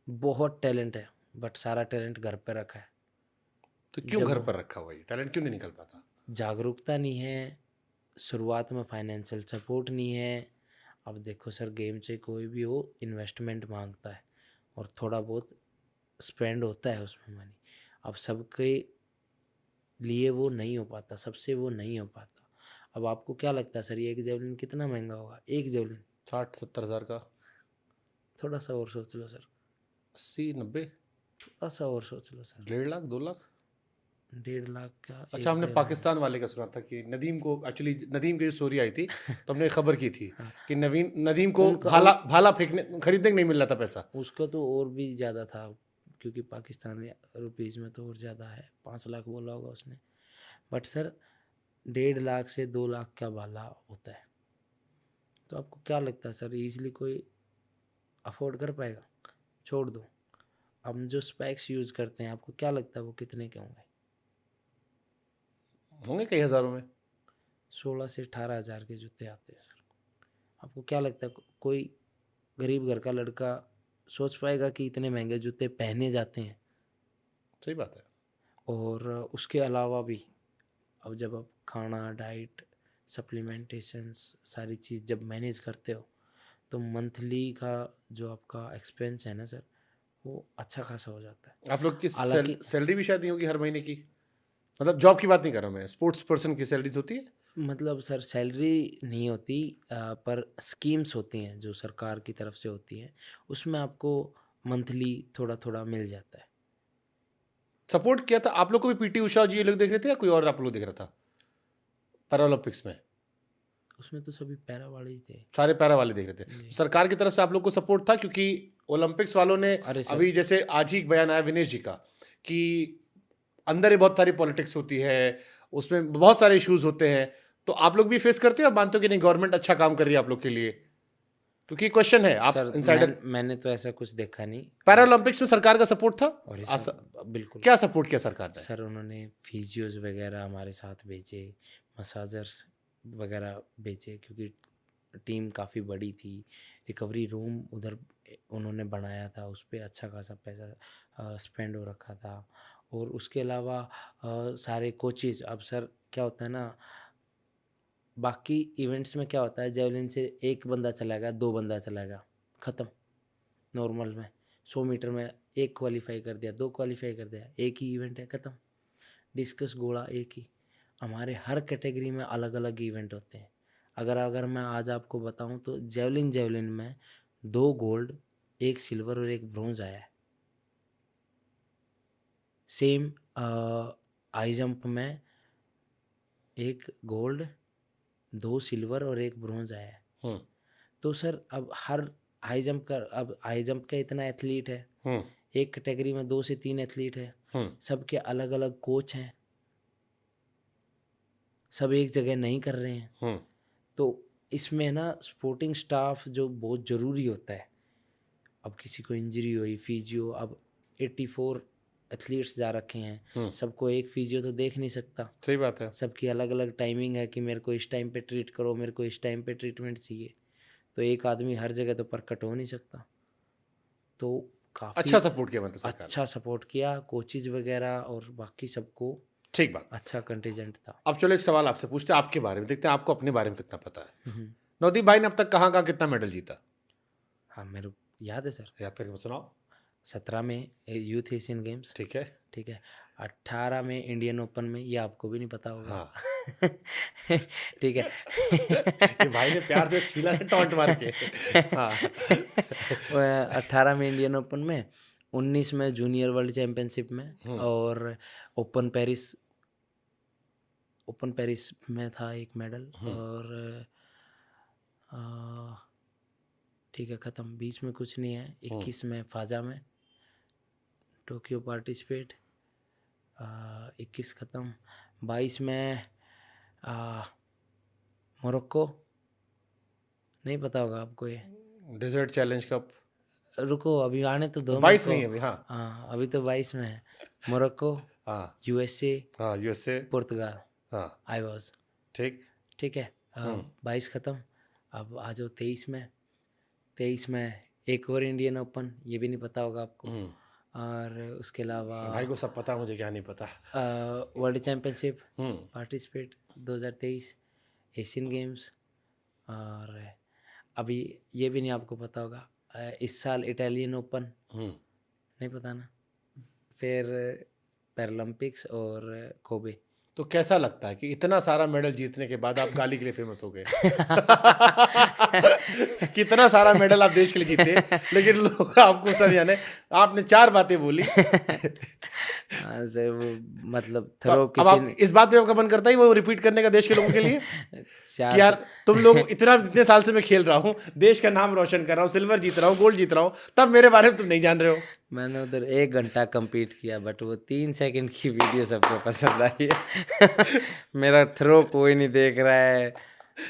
बहुत टैलेंट है, बट सारा टैलेंट घर पे रखा है। तो क्यों घर पर रखा हुआ है टैलेंट, क्यों नहीं निकल पाता? जागरूकता नहीं है, शुरुआत में फाइनेंशियल सपोर्ट नहीं है। अब देखो सर, गेम से कोई भी हो इन्वेस्टमेंट मांगता है और थोड़ा बहुत स्पेंड होता है उसमें मनी। अब सबके लिए वो नहीं हो पाता, सबसे वो नहीं हो पाता। अब आपको क्या लगता है सर, ये एक जेवलिन कितना महंगा होगा? एक जेवलिन 60-70 हज़ार का? थोड़ा सा और सोच लो सर, 80-90? थोड़ा सा और सोच लो सर, 1.5 लाख 2 लाख? 1.5 लाख का अच्छा, एक हमने जेवलिन। पाकिस्तान वाले का सुना था कि नदीम को, एक्चुअली नदीम की जो स्टोरी आई थी तो हमने खबर की थी कि नदीम को भाला भाला फेंकने खरीदने को नहीं मिल रहा था पैसा। उसका तो और भी ज़्यादा था, क्योंकि पाकिस्तानी रुपीज़ में तो और ज़्यादा है, 5 लाख बोला होगा उसने। बट सर 1.5 लाख से 2 लाख का भाला होता है। तो आपको क्या लगता है सर, इजीली कोई अफोर्ड कर पाएगा? छोड़ दो, हम जो स्पेक्स यूज़ करते हैं, आपको क्या लगता है वो कितने के होंगे? होंगे कई हज़ारों में। 16 से 18 हज़ार के जूते आते हैं सर। आपको क्या लगता है कोई गरीब घर का लड़का सोच पाएगा कि इतने महंगे जूते पहने जाते हैं? सही बात है। और उसके अलावा भी अब जब आप खाना, डाइट, सप्लीमेंटेशंस सारी चीज़ जब मैनेज करते हो, तो मंथली का जो आपका एक्सपेंस है ना सर, वो अच्छा खासा हो जाता है। आप लोग की हालांकि सैलरी भी शायद नहीं होगी हर महीने की? मतलब जॉब की बात नहीं कर रहा मैं, स्पोर्ट्स पर्सन की सैलरीज होती है? मतलब सर सैलरी नहीं होती, पर स्कीम्स होती हैं जो सरकार की तरफ से होती हैं, उसमें आपको मंथली थोड़ा थोड़ा मिल जाता है। सपोर्ट किया था आप लोग को भी पीटी उषा जी ये लोग देख रहे थे या कोई और आप लोग देख रहा था पैरा ओलंपिक्स में? उसमें तो सभी पैरा वाले ही थे। सारे पैरा वाले देख रहे थे। सरकार की तरफ से आप लोग को सपोर्ट था? क्योंकि ओलंपिक्स वालों ने अरे सर, अभी जैसे आज ही एक बयान आया विनेश जी का कि अंदर ही बहुत सारी पॉलिटिक्स होती है, उसमें बहुत सारे इश्यूज होते हैं। तो आप लोग भी फेस करते हो, आप मानते हो कि नहीं गवर्नमेंट अच्छा काम कर रही है आप लोग के लिए? क्योंकि क्वेश्चन है, आप सर इंसाइडर। मैंने तो ऐसा कुछ देखा नहीं। पैरा ओलंपिक्स में सरकार का सपोर्ट था? और ये बिल्कुल क्या सपोर्ट किया सरकार ने? सर, उन्होंने फिजियोज वगैरह हमारे साथ भेजे, मसाजर्स वगैरह भेजे, क्योंकि टीम काफ़ी बड़ी थी। रिकवरी रूम उधर उन्होंने बनाया था, उस पर अच्छा खासा पैसा स्पेंड हो रखा था। और उसके अलावा सारे कोचेज, अब सर क्या होता है ना, बाकी इवेंट्स में क्या होता है, जेवलिन से एक बंदा चलाएगा, 2 बंदा चलाएगा, ख़त्म। नॉर्मल में 100 मीटर में 1 क्वालिफाई कर दिया, 2 क्वालिफाई कर दिया, एक ही इवेंट है, ख़त्म। डिस्कस घोड़ा एक ही। हमारे हर कैटेगरी में अलग अलग इवेंट होते हैं। अगर मैं आज आपको बताऊं तो जेवलिन में 2 गोल्ड, 1 सिल्वर और 1 ब्रॉन्ज आया है। सेम हाई जंप में 1 गोल्ड, 2 सिल्वर और 1 ब्रॉन्ज आया है। तो सर अब हर हाई जंप का इतना एथलीट है, एक कैटेगरी में 2 से 3 एथलीट है, सबके अलग अलग कोच हैं, सब एक जगह नहीं कर रहे हैं। तो इसमें ना स्पोर्टिंग स्टाफ जो बहुत ज़रूरी होता है। अब किसी को इंजरी हुई, फिजियो, अब 84 एथलीट्स जा रखे हैं, सबको एक फिजियो तो देख नहीं सकता। सही बात है। सबकी अलग अलग टाइमिंग है कि मेरे को इस टाइम पे ट्रीट करो, मेरे को इस टाइम पे ट्रीटमेंट चाहिए। तो एक आदमी हर जगह तो परकट हो नहीं सकता। तो काफ़ी अच्छा सपोर्ट किया मतलब सरकार ने। अच्छा सपोर्ट किया, कोचेज वगैरह और बाकी सबको ठीक बात। अच्छा कंटीजेंट था। अब चलो एक सवाल आपसे पूछते हैं आपके बारे में, देखते हैं आपको अपने बारे में कितना पता है। नवदीप भाई ने अब तक कहाँ कहाँ कितना मेडल जीता? हाँ, मेरे को याद है सर। याद करके सुनाओ। 17 में यूथ एशियन गेम्स, ठीक है। ठीक है। 18 में इंडियन ओपन में, ये आपको भी नहीं पता होगा। हाँ। ठीक है। ये भाई ने प्यार से छीला है टॉन्ट मार के। हाँ। 18 में इंडियन ओपन में, 19 में जूनियर वर्ल्ड चैंपियनशिप में, और ओपन पेरिस में था एक मेडल। और ठीक है, ख़त्म। 20 में कुछ नहीं है। 21 में फाजा में टोक्यो पार्टिसिपेट, 21 ख़त्म। 22 में मोरक्को, नहीं पता होगा आपको ये। Desert challenge cup. रुको, अभी आने तो दो। 22 में ही अभी। हाँ अभी तो 22 में है मोरक्को। हाँ यूएसए, हाँ, यूएसए, पुर्तगाल हाँ आई वाज। ठीक। ठीक है, 22 ख़त्म। अब आ जाओ 23 में। 23 में एक और इंडियन ओपन, ये भी नहीं पता होगा आपको। और उसके अलावा भाई को सब पता, मुझे क्या नहीं पता। वर्ल्ड चैम्पियनशिप हम्म पार्टिसिपेट 2023, एशियन गेम्स। और अभी ये भी नहीं आपको पता होगा, इस साल इटालियन ओपन, नहीं पता ना। फिर पैरालंपिक्स और कोबे। तो कैसा लगता है कि इतना सारा मेडल जीतने के बाद आप गाली के लिए फेमस हो गए? कितना सारा मेडल आप देश के लिए जीते, लेकिन लोग आपको सर जाने, आपने 4 बातें बोली। हाँ सर, वो मतलब तो थ्रो अब किसी आप ने इस बात पे आपका मन करता है वो रिपीट करने का देश के लोगों के लिए कि चार यार तुम लोग इतने साल से मैं खेल रहा हूँ, देश का नाम रोशन कर रहा हूँ, सिल्वर जीत रहा हूँ, गोल्ड जीत रहा हूँ, तब मेरे बारे में तुम नहीं जान रहे हो। मैंने उधर 1 घंटा compete किया, बट वो 3 सेकंड की वीडियो सबको पसंद आई है। मेरा थ्रो कोई नहीं देख रहा है,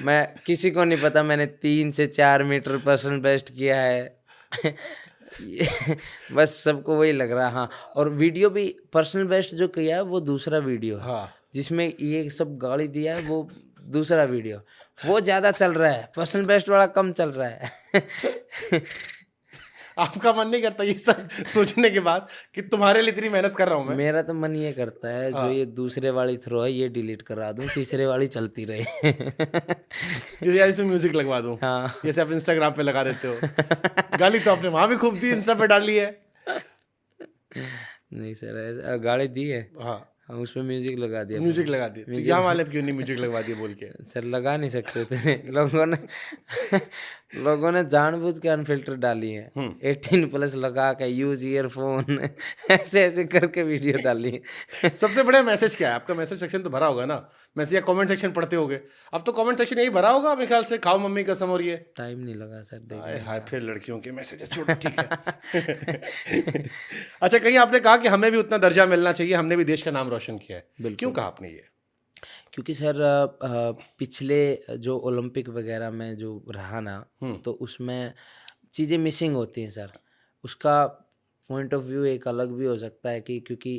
मैं किसी को नहीं पता मैंने 3 से 4 मीटर पर्सनल बेस्ट किया है। बस सबको वही लग रहा है। हाँ, और वीडियो भी पर्सनल बेस्ट जो किया है वो दूसरा वीडियो है। हाँ। जिसमें ये सब गाली दिया है वो दूसरा वीडियो, वो ज़्यादा चल रहा है, पर्सनल बेस्ट वाला कम चल रहा है। आपका मन नहीं करता ये सब सोचने के बाद कि तुम्हारे लिए इतनी मेहनत कर रहा हूँ मैं? मेरा तो मन ये करता है जो ये दूसरे वाली थ्रो है ये डिलीट करा दूं, तीसरे वाली चलती रहे। यार इसमें म्यूजिक लगवा दूं, हाँ। जैसे आप इंस्टाग्राम पे लगा देते हो। गाली तो आपने वहां भी खूब दी, इंस्टा पे डाली है। नहीं सर, गाड़ी दी है, हाँ, हम उस पर म्यूजिक लगा दिया। म्यूजिक लगा दी। तो यहाँ वाले क्यों नहीं म्यूजिक लगवा दिया बोल के? सर लगा नहीं सकते थे लोगों ने जानबूझ के अनफिल्टर डाली है, 18+ लगा के यूज ईयरफोन, ऐसे ऐसे करके वीडियो डाली है। सबसे बड़ा मैसेज क्या है आपका? मैसेज सेक्शन तो भरा होगा ना, मैसेज या कमेंट सेक्शन पढ़ते होगे। अब तो कमेंट सेक्शन यही भरा होगा मेरे ख्याल से, खाओ मम्मी कसम। और ये टाइम नहीं लगा सर देखने हाय का। हाय, फिर लड़कियों के मैसेज छोड़ो, ठीक है। अच्छा, कहीं आपने कहा कि हमें भी उतना दर्जा मिलना चाहिए, हमने भी देश का नाम रोशन किया है, बिल्कुल। क्यों कहा आपने ये? क्योंकि सर पिछले जो ओलंपिक वगैरह में जो रहा ना, तो उसमें चीज़ें मिसिंग होती हैं सर। उसका पॉइंट ऑफ व्यू एक अलग भी हो सकता है कि क्योंकि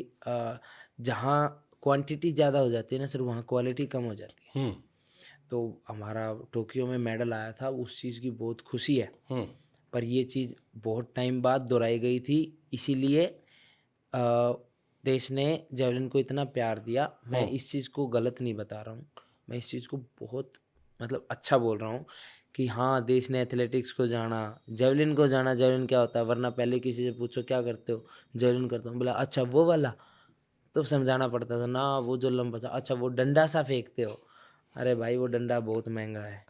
जहाँ क्वांटिटी ज़्यादा हो जाती है ना सर, वहाँ क्वालिटी कम हो जाती है। तो हमारा टोक्यो में मेडल आया था, उस चीज़ की बहुत खुशी है। पर ये चीज़ बहुत टाइम बाद दोहराई गई थी, इसीलिए देश ने जेवलिन को इतना प्यार दिया। मैं इस चीज़ को गलत नहीं बता रहा हूँ, मैं इस चीज़ को बहुत मतलब अच्छा बोल रहा हूँ कि हाँ, देश ने एथलेटिक्स को जाना, जेवलिन को जाना। जेवलिन क्या होता है, वरना पहले किसी से पूछो क्या करते हो, जेवलिन करता हूँ, बोला अच्छा वो वाला, तो समझाना पड़ता था ना, वो जो लंबा था, अच्छा वो डंडा सा फेंकते हो, अरे भाई वो डंडा बहुत महंगा है।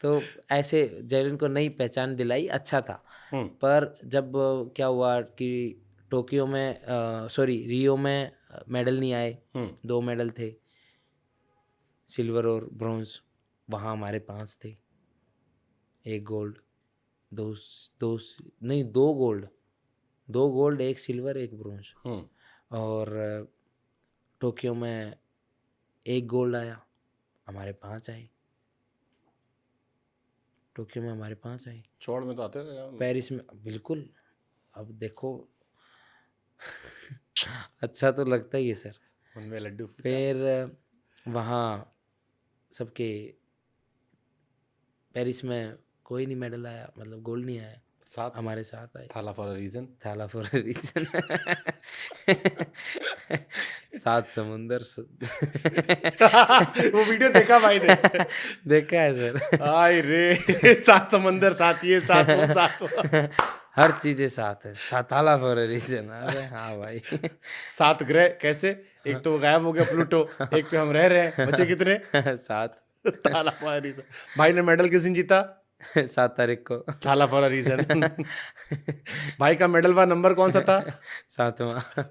तो ऐसे जेवलिन को नई पहचान दिलाई, अच्छा था। पर जब क्या हुआ कि टोक्यो में रियो में मेडल नहीं आए, 2 मेडल थे, सिल्वर और ब्रॉन्ज, वहाँ हमारे 5 थे, 1 गोल्ड, 2 गोल्ड 1 सिल्वर 1 ब्रॉन्ज। और टोक्यो में 1 गोल्ड आया, हमारे 5 आए। टोक्यो में हमारे 5 आए, चौड़ में तो आते थे यार। पेरिस में बिल्कुल। अब देखो अच्छा तो लगता ही है सर। उनमें लड्डू। फिर वहाँ सबके पेरिस में कोई नहीं मेडल आया, मतलब गोल्ड नहीं आया, 7 हमारे 7 आए। थाला फॉर अ रीजन। थाला फॉर अ रीजन। 7 समुंदर वो वीडियो देखा भाई ने? देखा है सर। आय रे, 7 समंदर, 7 ये, 7 वो, 7 वो। हर चीजें साथ है, थाला फॉर अ रीजन। अरे हाँ भाई। 7 ग्रह कैसे? एक तो गायब हो गया प्लूटो, एक पे हम रह रहे हैं, बचे कितने? 7। थाला फॉर अ रीजन। भाई ने मेडल किस दिन जीता? 7 तारीख को। थाला फॉर अ रीजन। भाई का मेडल वाला नंबर कौन सा था? 7वां।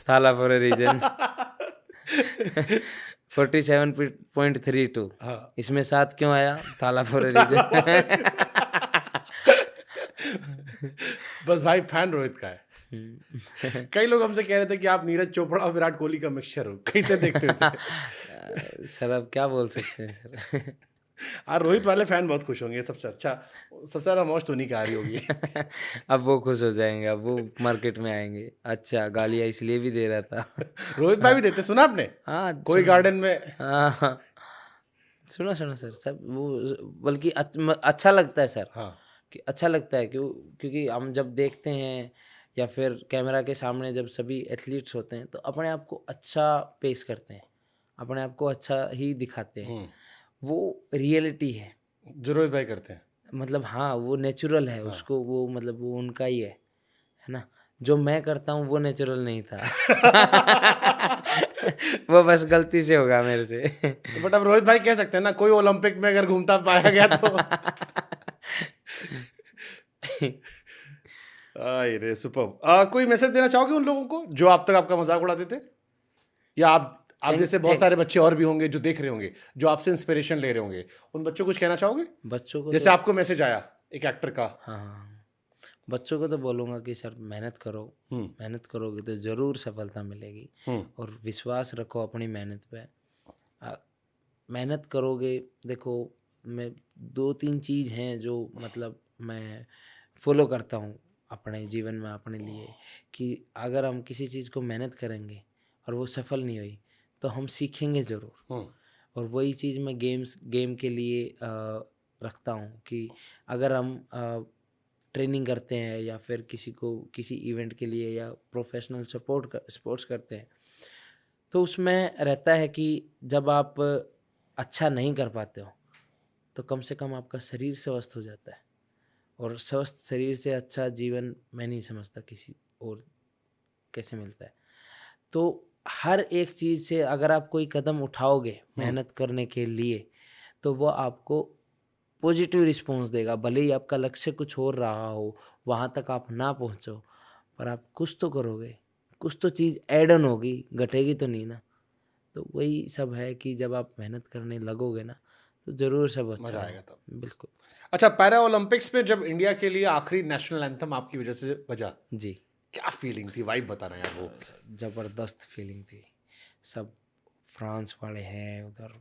थाला फॉर अ रीजन। 47.32। इसमें 7 क्यों आया? थाला फॉर अ रीजन। बस भाई फैन रोहित का है। कई लोग हमसे कह रहे थे कि आप नीरज चोपड़ा और विराट कोहली का मिक्सचर हो, कैसे देखते हो इसे? सर अब क्या बोल सकते हैं सर। रोहित वाले फैन बहुत खुश होंगे, सबसे ज्यादा मौज तो उन्हीं की आ रही होगी। अब वो खुश हो जाएंगे, अब वो मार्केट में आएंगे, अच्छा गालियाँ इसलिए भी दे रहा था। रोहित भाई भी देते, सुना आपने? हाँ कोई गार्डन में। हाँ सुना सुना सर, सब वो बल्कि अच्छा लगता है सर, हाँ कि अच्छा लगता है क्योंकि हम जब देखते हैं या फिर कैमरा के सामने जब सभी एथलीट्स होते हैं तो अपने आप को अच्छा पेश करते हैं, अपने आप को अच्छा ही दिखाते हैं, वो रियलिटी है जो रोहित भाई करते हैं। मतलब, हाँ वो नेचुरल है, उसको वो मतलब वो उनका ही है ना। जो मैं करता हूँ वो नेचुरल नहीं था। वो बस गलती से होगा मेरे से। तो बट अब रोहित भाई कह सकते हैं ना, कोई ओलंपिक में अगर घूमता पाया गया तो। आई रे सुपर। कोई मैसेज देना चाहोगे उन लोगों को जो आप तक आपका मजाक उड़ाते थे, या आप जैसे बहुत सारे बच्चे और भी होंगे जो देख रहे होंगे, जो आपसे इंस्पिरेशन ले रहे होंगे, उन बच्चों को कुछ कहना चाहोगे? बच्चों को जैसे आपको मैसेज आया एक एक्टर का। हाँ बच्चों को तो बोलूँगा कि सर मेहनत करो, मेहनत करोगे तो ज़रूर सफलता मिलेगी, और विश्वास रखो अपनी मेहनत पे। मेहनत करोगे, देखो मैं 2-3 चीज़ हैं जो मतलब मैं फॉलो करता हूँ अपने जीवन में अपने लिए, कि अगर हम किसी चीज़ को मेहनत करेंगे और वो सफल नहीं हुई तो हम सीखेंगे ज़रूर। और वही चीज़ मैं गेम के लिए रखता हूँ कि अगर हम ट्रेनिंग करते हैं या फिर किसी इवेंट के लिए या प्रोफेशनल स्पोर्ट्स करते हैं, तो उसमें रहता है कि जब आप अच्छा नहीं कर पाते हो तो कम से कम आपका शरीर स्वस्थ हो जाता है, और स्वस्थ शरीर से अच्छा जीवन मैं नहीं समझता किसी और कैसे मिलता है। तो हर एक चीज़ से अगर आप कोई कदम उठाओगे मेहनत करने के लिए तो वो आपको पॉजिटिव रिस्पॉन्स देगा, भले ही आपका लक्ष्य कुछ और रहा हो, वहाँ तक आप ना पहुँचो, पर आप कुछ तो करोगे, कुछ तो चीज़ ऐड ऑन होगी, घटेगी तो नहीं ना। तो वही सब है कि जब आप मेहनत करने लगोगे ना तो ज़रूर सब अच्छा मजा आएगा तब। बिल्कुल। अच्छा, पैरा ओलंपिक्स में जब इंडिया के लिए आखिरी नेशनल एंथम आपकी वजह से बजा, जी क्या फीलिंग थी? वाइब बताना यार वो। ज़बरदस्त फीलिंग थी। सब फ्रांस वाले हैं उधर,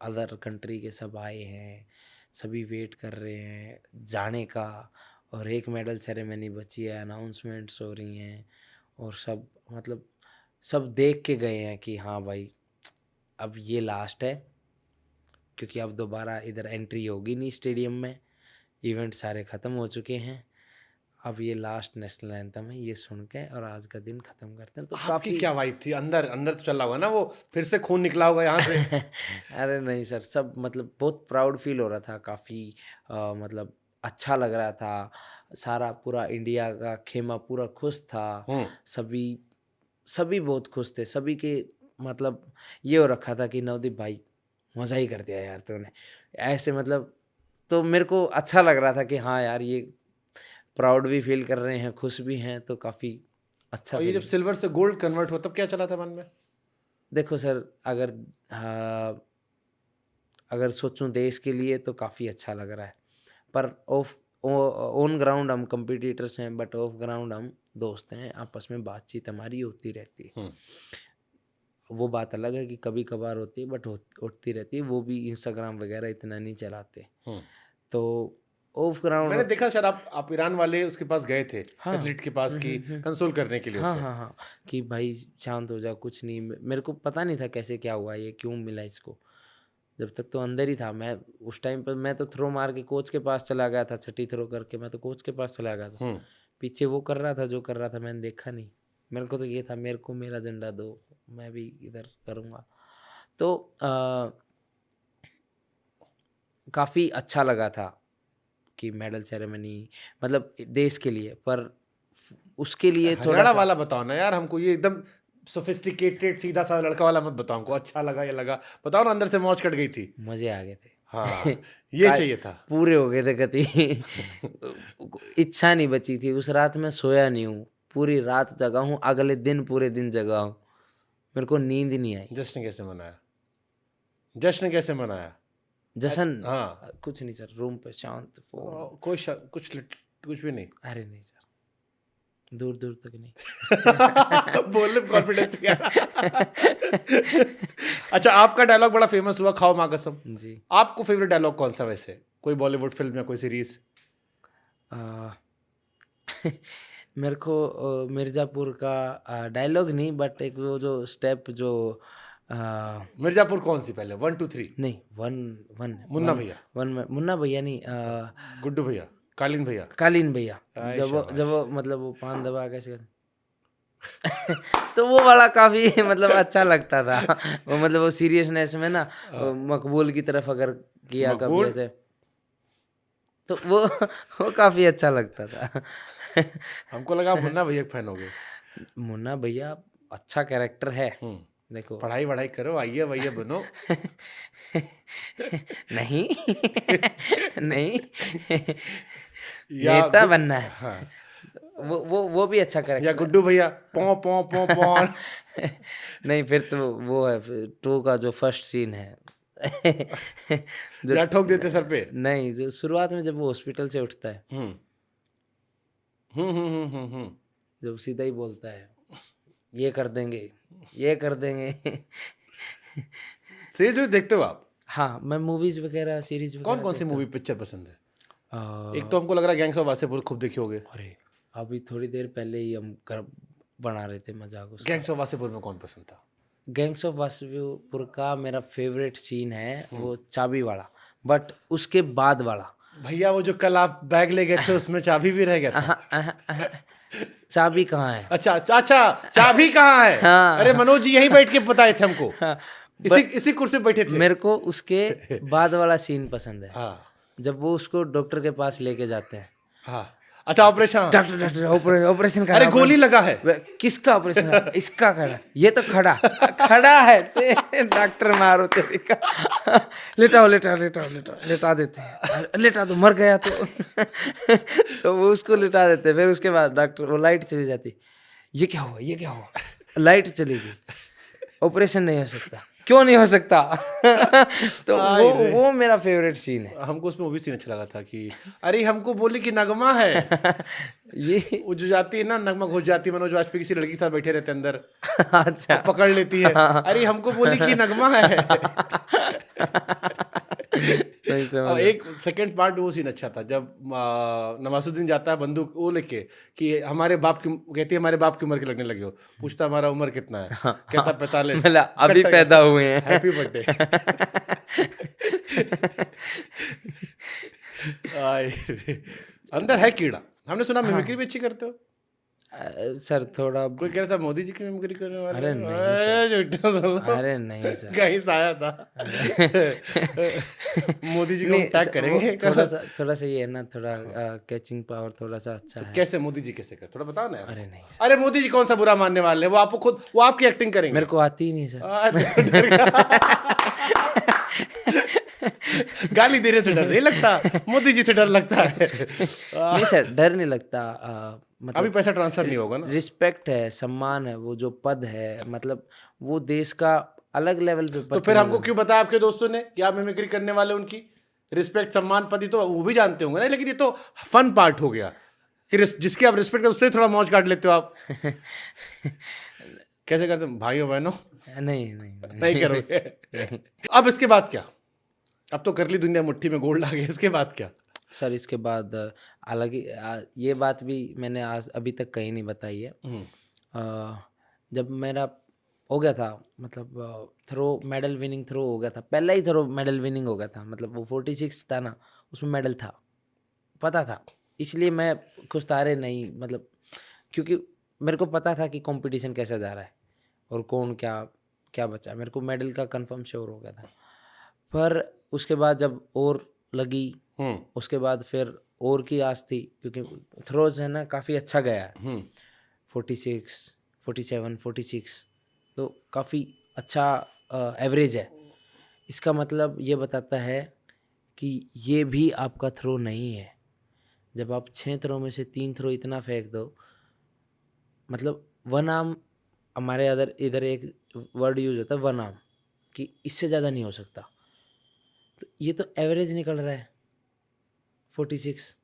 अदर कंट्री के सब आए हैं, सभी वेट कर रहे हैं जाने का, और एक मेडल सेरेमनी बची है, अनाउंसमेंट्स हो रही हैं, और सब मतलब सब देख के गए हैं कि हाँ भाई अब ये लास्ट है, क्योंकि अब दोबारा इधर एंट्री होगी नहीं स्टेडियम में, इवेंट सारे ख़त्म हो चुके हैं, अब ये लास्ट नेशनल एंथम है, ये सुन के और आज का दिन ख़त्म करते हैं। तो आपकी काफ़ी क्या वाइब थी? अंदर अंदर तो चल रहा होगा ना, वो फिर से खून निकला होगा यहाँ से। अरे नहीं सर, सब मतलब बहुत प्राउड फील हो रहा था, काफ़ी मतलब अच्छा लग रहा था, सारा पूरा इंडिया का खेमा पूरा खुश था, सभी सभी बहुत खुश थे, सभी के मतलब ये हो रखा था कि नवदीप भाई मज़ा ही कर दिया यार तूने, ऐसे मतलब। तो मेरे को अच्छा लग रहा था कि हाँ यार ये प्राउड भी फील कर रहे हैं, खुश भी हैं, तो काफ़ी अच्छा और ये फील। जब सिल्वर से गोल्ड कन्वर्ट हो तब क्या चला था मन में? देखो सर, अगर सोचूं देश के लिए तो काफ़ी अच्छा लग रहा है, पर ऑन ग्राउंड हम कंपटीटर्स हैं, बट ऑफ ग्राउंड हम दोस्त हैं, आपस में बातचीत हमारी होती रहती है। वो बात अलग है कि कभी कभार होती है, बट उठती रहती है, वो भी इंस्टाग्राम वगैरह इतना नहीं चलाते। तो ऑफ ग्राउंड मैंने देखा शायद आप ईरान वाले उसके पास गए थे, हाँ। एथलीट के पास की कंसोल करने के लिए हाँ उससे। हाँ हाँ, कि भाई शांत हो जा, कुछ नहीं, मेरे को पता नहीं था कैसे क्या हुआ, ये क्यों मिला इसको, जब तक तो अंदर ही था मैं। उस टाइम पर मैं तो थ्रो मार के कोच के पास चला गया था, छठी थ्रो करके मैं तो कोच के पास चला गया था, पीछे वो कर रहा था जो कर रहा था, मैंने देखा नहीं। मेरे को तो ये था, मेरे को मेरा झंडा दो, मैं भी इधर करूँगा। तो काफ़ी अच्छा लगा था कि मेडल सेरेमनी मतलब देश के लिए, पर उसके लिए थोड़ा हरियाणा सा वाला बताओ ना यार हमको, ये एकदम सोफिस्टिकेटेड सीधा सा लड़का वाला मत बताओ हमको, अच्छा लगा या लगा बताओ ना, अंदर से मौज कट गई थी। मज़े आ गए थे। हाँ ये चाहिए था। पूरे हो गए थे कति। इच्छा नहीं बची थी, उस रात में सोया नहीं हूँ, पूरी रात जगा हूँ, अगले दिन पूरे दिन जगा हूँ, मेरे को नींद ही नहीं आई। जश्न कैसे मनाया? जश्न कैसे मनाया? जश्न हाँ कुछ नहीं सर, रूम पे शांत, फोन कुछ भी नहीं। अरे नहीं सर, दूर दूर तक नहीं। बोलने में कॉन्फिडेंस क्या? अच्छा, आपका डायलॉग बड़ा फेमस हुआ, खाओ माँ कसम। जी। आपको फेवरेट डायलॉग कौन सा वैसे, कोई बॉलीवुड फिल्म या कोई सीरीज? आ, मेरे को मिर्ज़ापुर का डायलॉग नहीं, बट एक वो जो स्टेप जो आ, मिर्जापुर कौन सी पहले, 1 2 3? नहीं, वन वन मुन्ना वन भैया, वन में मुन्ना भैया नहीं, गुड्डू भैया, कालीन भैया। कालीन भैया। आय जब वो मतलब वो पान दबा कैसे तो वो वाला काफी मतलब अच्छा लगता था। वो मतलब वो सीरियसनेस में ना, वो मकबूल की तरफ अगर किया कभी मकबूल? ऐसे, तो वो काफी अच्छा लगता था। हमको लगा आप मुन्ना भैया के फैन हो गए। मुन्ना भैया अच्छा कैरेक्टर है, हम्म, देखो। पढ़ाई वढ़ाई करो, आइए भैया बनो। नहीं। नहीं। या नेता बनना है। हाँ, वो भी अच्छा या कैरेक्टर गुड्डू भैया पौ पौ पौ पौ। है। नहीं, फिर तो वो है 2 का जो फर्स्ट सीन है। जो या ठोक देते सर पे। नहीं, जो शुरुआत में जब वो हॉस्पिटल से उठता है, हम्म हम्म हम्म हम्म हम्म हम्म। जब सीधा ही बोलता है ये कर देंगे, ये कर देंगे। सीरीज जो देखते हो आप, हाँ, मैं मूवीज वगैरह सीरीज कौन वगैरह कौन सी देखता मूवी पिक्चर पसंद है? हूँ। एक तो हमको लग रहा है गैंग्स ऑफ वासेपुर खूब देखी होगे। अरे अभी थोड़ी देर पहले ही हम कर बना रहे थे मजाक उसका। गैंग्स ऑफ वासेपुर में कौन पसंद था? गैंग्स ऑफ वासेपुर का मेरा फेवरेट सीन है वो चाबी वाला, बट उसके बाद वाला। भैया वो जो कल आप बैग ले गए थे उसमें चाबी भी रह गया था। चाबी कहाँ है? अच्छा अच्छा, चाबी कहाँ है? हाँ। अरे मनोज जी यहीं बैठ के बताए थे हमको, इसी कुर्सी पे बैठे थे। मेरे को उसके बाद वाला सीन पसंद है, हाँ जब वो उसको डॉक्टर के पास लेके जाते हैं। हाँ, अच्छा ऑपरेशन। डॉक्टर ऑपरेशन अरे गोली लगा है। किसका ऑपरेशन? इसका खड़ा, ये तो खड़ा खड़ा है। डॉक्टर मारो तेरे का। लेटाओ लेटाओ लेटाओ लेटाओ, लेटा देते हैं। लेटा दो, मर गया तो। तो वो उसको लेटा देते हैं। फिर उसके बाद डॉक्टर, वो लाइट चली जाती, ये क्या हुआ, ये क्या हुआ? लाइट चली गई, ऑपरेशन नहीं हो सकता। क्यों नहीं हो सकता? तो वो मेरा फेवरेट सीन है। हमको उसमें वो भी सीन अच्छा लगा था कि अरे हमको बोली कि नगमा है। ये वो जो जाती है ना, नगमा घुस जाती है, मनोज वाजपेयी किसी लड़की के साथ बैठे रहते अंदर, अच्छा, पकड़ लेती है। अरे हमको बोली कि नगमा है। नहीं समझ। और एक सेकंड पार्ट वो सीन अच्छा था जब नवाजुद्दीन जाता है बंदूक वो लेके कि हमारे बाप की, कहती है हमारे बाप की उम्र के लगने लगे हो। पूछता हमारा उम्र कितना है? कहता 45। मतलब अभी पैदा हुए हैं। Happy birthday. अंदर है कीड़ा। हमने सुना मिमिक्री भी अच्छी करते हो। सर थोड़ा, कोई कह रहा था मोदी जी की मिमिक्री करने वाले। अरे नहीं झूठा बोलो। अरे नहीं सर। कहीं से आया था। मोदी जी को हम नहीं, टैग करेंगे। थोड़ा सा ये है ना, थोड़ा कैचिंग पावर थोड़ा सा अच्छा है। कैसे मोदी जी कैसे कर, थोड़ा बताओ ना यार। अरे नहीं सर, अरे मोदी जी कौन सा बुरा मानने वाले हैं? वो आपको खुद, वो आपकी एक्टिंग करेंगे। मेरे को आती ही नहीं सर। गाली देने से डर नहीं लगता, मोदी जी से डर लगता है। नहीं सर, डर नहीं लगता। अभी मतलब पैसा ट्रांसफर नहीं होगा ना। रिस्पेक्ट है, सम्मान है, वो जो पद है, मतलब वो देश का अलग लेवल पे तो फिर हमको क्यों बताया आपके दोस्तों ने कि आप मिमिक्री करने वाले? उनकी रिस्पेक्ट सम्मान पति तो वो भी जानते होंगे ना, लेकिन ये तो फन पार्ट हो गया कि जिसकी आप रिस्पेक्ट उससे थोड़ा मौज काट लेते हो आप। कैसे करते हैं भाइयों बहनों? नहीं नहीं करोगे। अब इसके बाद क्या? अब तो कर ली दुनिया मुट्ठी में गोल्ड आ गया, इसके बाद क्या? सर इसके बाद अलग ही ये बात भी मैंने आज अभी तक कहीं नहीं बताई है। जब मेरा हो गया था, मतलब थ्रो मेडल विनिंग थ्रो हो गया था, पहला ही थ्रो मेडल विनिंग हो गया था, मतलब वो 46 था ना, उसमें मेडल था, पता था। इसलिए मैं कुछ तारे नहीं, मतलब क्योंकि मेरे को पता था कि कंपटीशन कैसा जा रहा है और कौन क्या क्या बचा, मेरे को मेडल का कंफर्म श्योर हो गया था। पर उसके बाद जब और लगी, उसके बाद फिर और की आस थी, क्योंकि थ्रोज है ना काफ़ी अच्छा गया है। 46, 47, 46 तो काफ़ी अच्छा एवरेज है। इसका मतलब ये बताता है कि ये भी आपका थ्रो नहीं है। जब आप 6 थ्रो में से 3 थ्रो इतना फेंक दो, मतलब वन आर्म, हमारे इधर एक वर्ड यूज होता है वन आर्म, कि इससे ज़्यादा नहीं हो सकता। तो ये तो एवरेज निकल रहा है 46,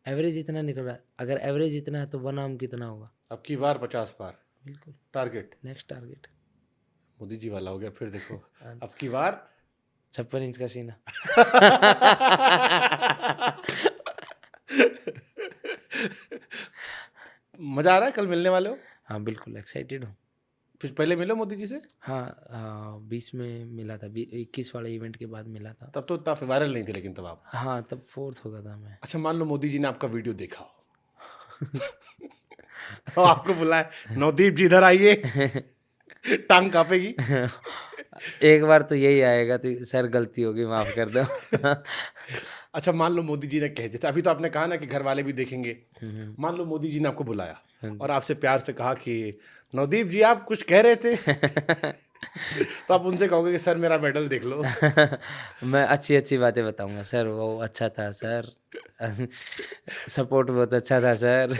एवरेज इतना निकल रहा है। अगर एवरेज इतना है तो वन आर्म कितना होगा? अब की बार 50 पार बिल्कुल target. Next target. Modi ji वाला हो गया फिर देखो अब की बार 56 इंच का सीना। मजा आ रहा है, कल मिलने वाले हो? हाँ बिल्कुल एक्साइटेड हूँ। फिर पहले मिलो मोदी जी से? हाँ 20 में मिला था, 21 वाले इवेंट के बाद मिला था। तब तो इतना वायरल नहीं थे लेकिन तब आप। हाँ तब 4th हो गया था मैं। अच्छा मान लो मोदी जी ने आपका वीडियो देखा हो और आपको बुलाए, नवदीप जी इधर आइए, टांग कांपेगी। एक बार तो यही आएगा तो सर गलती होगी माफ कर दो। अच्छा मान लो मोदी जी ने कह दिया, अभी तो आपने कहा ना कि घर वाले भी देखेंगे, मान लो मोदी जी ने आपको बुलाया और आपसे प्यार से कहा कि नवदीप जी आप कुछ कह रहे थे तो आप उनसे कहोगे कि सर मेरा मेडल देख लो। मैं अच्छी अच्छी बातें बताऊंगा, सर वो अच्छा था सर, सपोर्ट बहुत अच्छा था सर।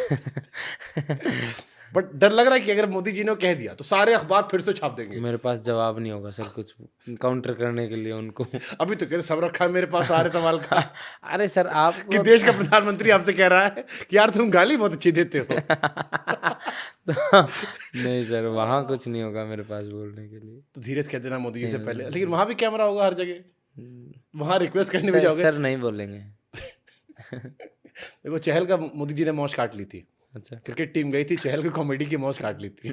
बट डर लग रहा है कि अगर मोदी जी ने कह दिया तो सारे अखबार फिर से छाप देंगे। मेरे पास जवाब नहीं होगा सर कुछ काउंटर करने के लिए उनको। अभी तो कहते सब रखा है मेरे पास सारे सवाल का अरे सर आप कि देश का प्रधानमंत्री आपसे कह रहा है कि यार तुम गाली बहुत अच्छी देते हो। तो नहीं सर वहाँ कुछ नहीं होगा मेरे पास बोलने के लिए। तो धीरज कह देना मोदी जी से पहले, लेकिन वहां भी कैमरा होगा हर जगह, वहां रिक्वेस्ट करने भी जाओगे? सर नहीं बोलेंगे। देखो चहल का मोदी जी ने मौज काट ली थी, अच्छा क्रिकेट टीम गई थी, चहल की कॉमेडी की मौज काट ली थी।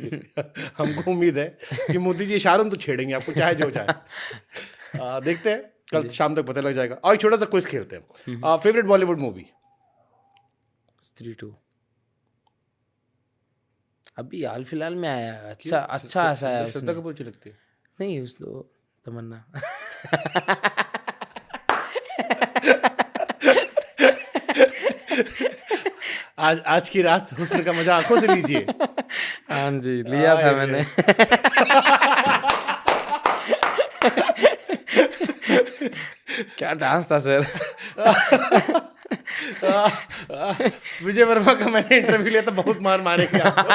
हमको उम्मीद है कि मोदी जी इशारों में तो छेड़ेंगे आपको चाहे जो चाहे। देखते हैं कल शाम तक पता लग जाएगा। और एक छोटा सा क्विज खेलते हैं। Favourite Bollywood movie? स्त्री 2 अभी हाल फिलहाल में आया है। अच्छा ऐसा है श्रद्धा कपूर अच्छी लगती है? नहीं उस तो तमन्ना। आज की रात हुस्न का मजा आंखों से लीजिए। हाँ जी लिया था मैंने। क्या डांस था सर। विजय वर्मा का मैंने इंटरव्यू लिया था, बहुत मार मारे थे आपको।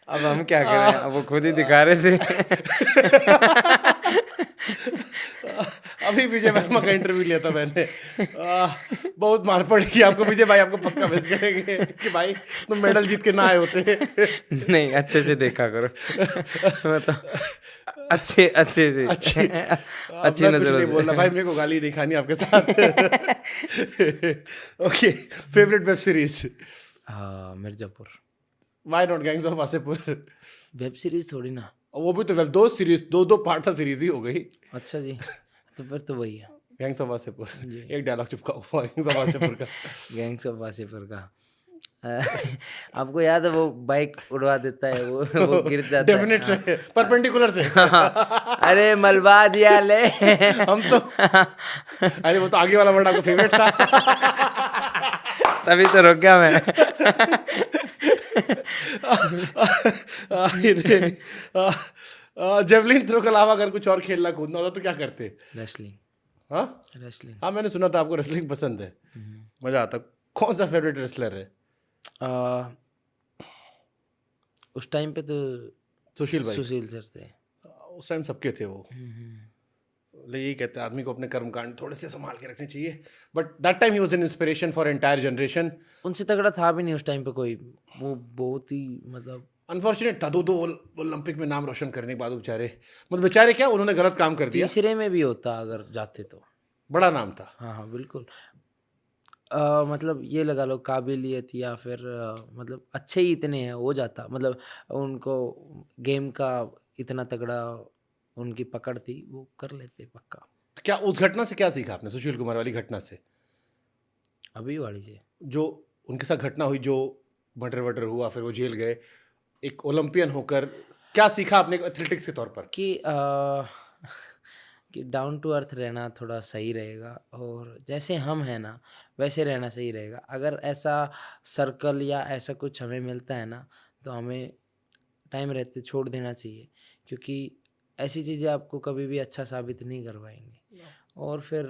अब हम क्या करें, अब वो खुद ही दिखा रहे थे। अभी विजय वर्मा का इंटरव्यू लिया था मैंने, बहुत मार पड़ेगी आपको। विजय भाई आपको पक्का मैसेज करेंगे कि भाई तुम मेडल जीत के ना आए होते। नहीं अच्छे से देखा करो। मतलब अच्छे से अच्छी नजर नहीं बोलना भाई, मेरे को गाली नहीं खानी आपके साथ। Okay favourite web series? Mirzapur. Why not gangs of Wasseypur? Web series थोड़ी ना, वो भी तो वेब, दो सीरीज, दो पार्ट था, सीरीज ही हो गई। अच्छा जी तो फिर तो वही है गैंग्स ऑफ वासेपुर। एक डायलॉग चिपका हुआ गैंग्स ऑफ वासेपुर का। गैंग्स ऑफ वासेपुर का। आपको याद है वो बाइक उड़वा देता है, वो गिर जाता है डेफिनेट से, परपेंडिकुलर से। अरे मलबा दिया ले। हम तो अरे वो तो आगे वाला वर्ड आपको फेवरेट था। तभी तो रुक गया मैं। जेवलिन थ्रो के अलावा अगर कुछ और खेलना कूदना होता तो क्या करते? रेसलिंग। हाँ रेसलिंग हाँ मैंने सुना था आपको रेसलिंग पसंद है, मजा आता। कौन सा फेवरेट रेसलर है? उस टाइम पे तो सुशील भाई। सुशील सर थे उस टाइम सबके थे वो। यही कहते हैं आदमी को अपने कर्मकांड थोड़े से संभाल के रखने चाहिए, but that time he was an inspiration for entire generation. उनसे तगड़ा था भी नहीं उस टाइम पे कोई, वो बहुत ही मतलब अनफॉर्चुनेट था। दो ओलंपिक में नाम रोशन करने के बाद बेचारे, मतलब बेचारे क्या, उन्होंने गलत काम कर दिया। तीसरे में भी होता अगर जाते तो बड़ा नाम था। हाँ बिल्कुल। मतलब ये लगा लो काबिलियत या फिर मतलब अच्छे ही इतने हैं हो जाता, मतलब उनको गेम का इतना तगड़ा उनकी पकड़ थी, वो कर लेते पक्का। क्या उस घटना से क्या सीखा आपने, सुशील कुमार वाली घटना से? अभी वाली से जो उनके साथ घटना हुई, जो मर्डर वर्डर हुआ, फिर वो जेल गए, एक ओलंपियन होकर क्या सीखा आपने एथलेटिक्स के तौर पर? कि डाउन टू अर्थ रहना थोड़ा सही रहेगा, और जैसे हम हैं ना वैसे रहना सही रहेगा। अगर ऐसा सर्कल या ऐसा कुछ हमें मिलता है ना तो हमें टाइम रहते छोड़ देना चाहिए, क्योंकि ऐसी चीज़ें आपको कभी भी अच्छा साबित नहीं कर पाएंगी। और फिर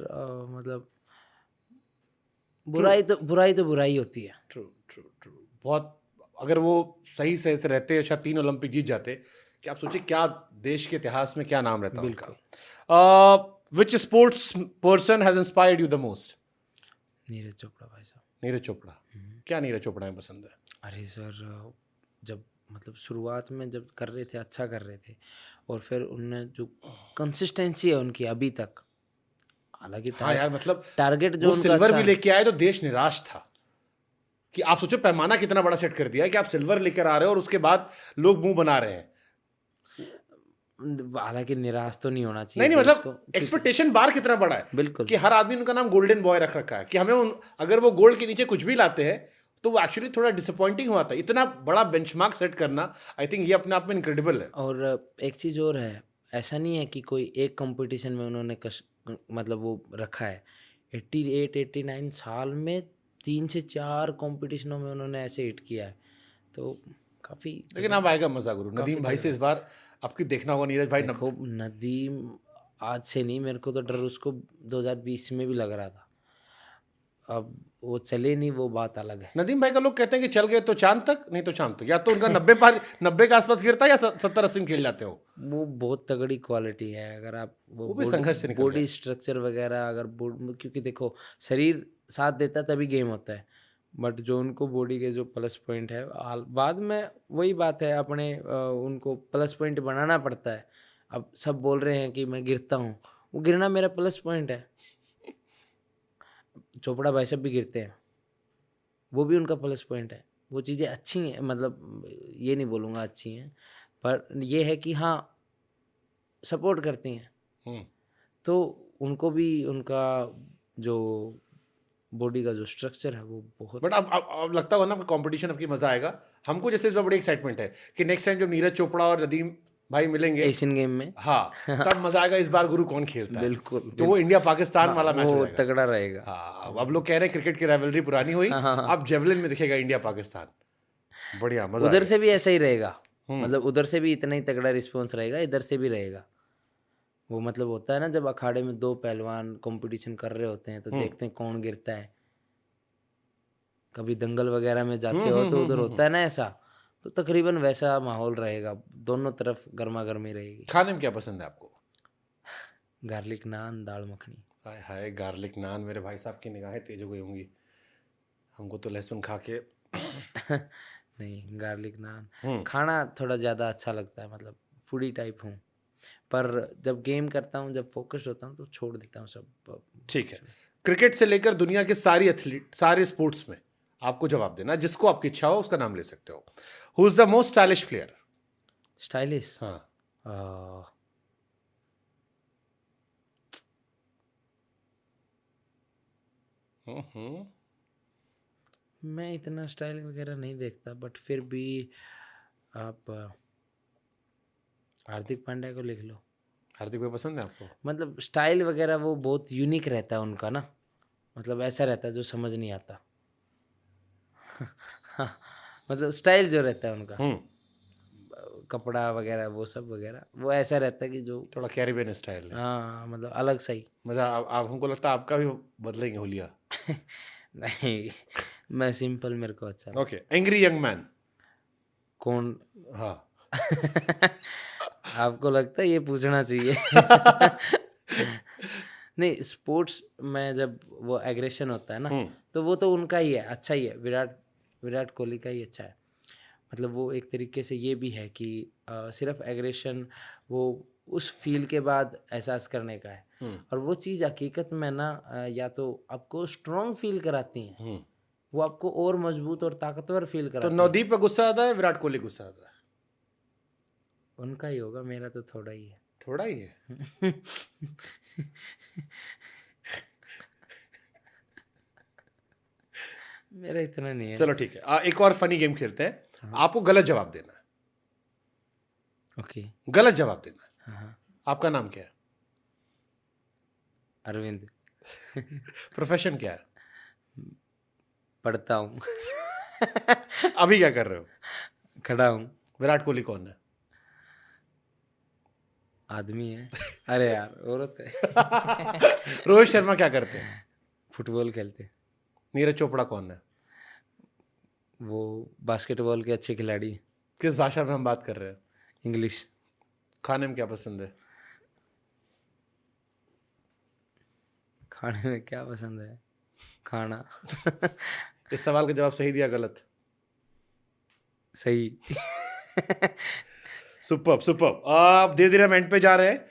मतलब बुराई तो बुराई होती है। ट्रू। बहुत, अगर वो सही से रहते, शायद 3 ओलंपिक जीत जाते, कि आप सोचिए क्या देश के इतिहास में क्या नाम रहता उनका। विच sports person has inspired you the most? Neeraj Chopra भाई साहब। नीरज चोपड़ा। क्या नीरज चोपड़ा में पसंद है? अरे सर जब मतलब शुरुआत में जब कर रहे थे अच्छा कर रहे थे, और फिर उनने जो कंसिस्टेंसी है उनकी अभी तक, हालांकि हाँ यार, मतलब टारगेट जो वो उनका सिल्वर अच्छा भी है, लेके आए तो देश निराश था। कि आप सोचो पैमाना कितना बड़ा सेट कर दिया है कि आप सिल्वर लेकर आ रहे हो और उसके बाद लोग मुंह बना रहे हैं। हालांकि निराश तो नहीं होना नहीं चाहिए नहीं, देश मतलब को, क्योंकि एक्सपेक्टेशन बार कितना बड़ा है बिल्कुल कि हर आदमी उनका नाम गोल्डन बॉय रख रखा है कि हमें अगर वो गोल्ड के नीचे कुछ भी लाते हैं तो वो एक्चुअली थोड़ा डिसअपॉइंटिंग हुआ था। इतना बड़ा बेंचमार्क सेट करना, आई थिंक ये अपने आप में इनक्रेडिबल है। और एक चीज़ और है, ऐसा नहीं है कि कोई एक कंपटीशन में उन्होंने मतलब वो रखा है, 88 89 साल में 3 से 4 कंपटीशनों में उन्होंने ऐसे हिट किया है, तो काफ़ी लेकिन अब आएगा मजा गुरु, काफ़ी नदीम भाई से तगड़ा इस बार आपकी देखना होगा। नीरज भाई देखो नदीम आज से नहीं, मेरे को तो डर उसको 2020 में भी लग रहा था, अब वो चले नहीं वो बात अलग है। नदीम भाई का लोग कहते हैं कि चल गए तो चांद तक, नहीं तो शाम तक, या तो उनका 90 के आसपास गिरता है या 70 80 में खेल जाते हो। वो बहुत तगड़ी क्वालिटी है, अगर आप वो भी संघर्ष से निकल बॉडी गए। स्ट्रक्चर वगैरह अगर क्योंकि देखो शरीर साथ देता है तभी गेम होता है, बट जो उनको बॉडी के जो प्लस पॉइंट है बाद में वही बात है, अपने उनको प्लस पॉइंट बनाना पड़ता है। अब सब बोल रहे हैं कि मैं गिरता हूँ, वो गिरना मेरा प्लस पॉइंट है। चोपड़ा भाई साहब भी गिरते हैं, वो भी उनका प्लस पॉइंट है। वो चीज़ें अच्छी हैं, मतलब ये नहीं बोलूँगा अच्छी हैं, पर ये है कि हाँ सपोर्ट करती हैं, तो उनको भी उनका जो बॉडी का जो स्ट्रक्चर है वो बहुत। बट अब लगता होगा ना कंपटीशन आपकी मजा आएगा। हमको जैसे इस बार बड़ी एक्साइटमेंट है कि नेक्स्ट टाइम जब नीरज चोपड़ा और नदीम भाई मिलेंगे एशियन गेम में हाँ तब मजा आएगा। इस बार गुरु कौन खेलता है, बिल्कुल तो वो इंडिया पाकिस्तान हाँ, वाला मैच हो वो जाएगा। तगड़ा रहेगा। हाँ, अब लोग कह रहे हैं क्रिकेट की राइवलरी पुरानी हुई, अब जेवलिन में दिखेगा इंडिया पाकिस्तान। बढ़िया मजा उधर आएगा। से भी ऐसा ही रहेगा, मतलब उधर से भी इतना ही तगड़ा रिस्पॉन्स रहेगा, इधर से भी रहेगा। वो मतलब होता है ना जब अखाड़े में दो पहलवान कंपटीशन कर रहे होते हैं तो देखते हैं कौन गिरता है। कभी दंगल वगैरह में जाते हो तो उधर होता है ना ऐसा, तो तकरीबन वैसा माहौल रहेगा, दोनों तरफ गर्मा गर्मी रहेगी। खाने में क्या पसंद है आपको? गार्लिक नान, दाल मखनी। हाय हाय, गार्लिक नान। मेरे भाई साहब की निगाहें तेज हो गई होंगी, हमको तो लहसुन खा के नहीं, गार्लिक नान खाना थोड़ा ज़्यादा अच्छा लगता है, मतलब फूडी टाइप हूँ, पर जब गेम करता हूँ, जब फोकस्ड होता हूँ तो छोड़ देता हूँ सब। ठीक है, क्रिकेट से लेकर दुनिया के सारी एथलीट, सारे स्पोर्ट्स में आपको जवाब देना, जिसको आपकी इच्छा हो उसका नाम ले सकते हो। Who is the most stylish player? Stylish? हाँ, मैं इतना स्टाइल वगैरह नहीं देखता, बट फिर भी आप हार्दिक पांड्या को लिख लो। हार्दिक भाई पसंद है आपको? मतलब स्टाइल वगैरह वो बहुत यूनिक रहता है उनका ना, मतलब ऐसा रहता है जो समझ नहीं आता। मतलब स्टाइल जो रहता है उनका, कपड़ा वगैरह वो सब वगैरह, वो ऐसा रहता है कि जो थोड़ा कैरिबियन स्टाइल है। हाँ, मतलब अलग सही। मजा आप हमको लगता है आपका भी बदलेंगे होलिया। नहीं, मैं सिंपल, मेरे को अच्छा। ओके, एंग्री यंग मैन कौन? हाँ आपको लगता है ये पूछना चाहिए? नहीं, स्पोर्ट्स में जब वो एग्रेशन होता है ना, तो वो तो उनका ही है, अच्छा ही है। विराट कोहली का ही अच्छा है। मतलब वो एक तरीके से ये भी है कि सिर्फ एग्रेशन वो उस फील के बाद एहसास करने का है, और वो चीज़ हकीकत में ना या तो आपको स्ट्रॉन्ग फील कराती हैं, वो आपको और मजबूत और ताकतवर फील तो कराती हैं। नवदीप पे गुस्सा आता है, विराट कोहली गुस्सा आता है? उनका ही होगा, मेरा तो थोड़ा ही है। थोड़ा ही है। मेरा इतना नहीं है। चलो ठीक है, एक और फनी गेम खेलते हैं। आपको गलत जवाब देना है। ओके। गलत जवाब देना है। हाँ। आपका नाम क्या है? अरविंद। प्रोफेशन क्या है? पढ़ता हूँ। अभी क्या कर रहे हो? खड़ा हूँ। विराट कोहली कौन है? आदमी है। अरे यार, औरत है। रोहित शर्मा क्या करते हैं? फुटबॉल खेलते। नीरज चोपड़ा कौन है? वो बास्केटबॉल के अच्छे खिलाड़ी। किस भाषा में हम बात कर रहे हैं? इंग्लिश। खाने में क्या पसंद है? खाने में क्या पसंद है? खाना। इस सवाल का जवाब सही दिया गलत? सही। Super super. अब धीरे धीरे हम एंड पे जा रहे हैं।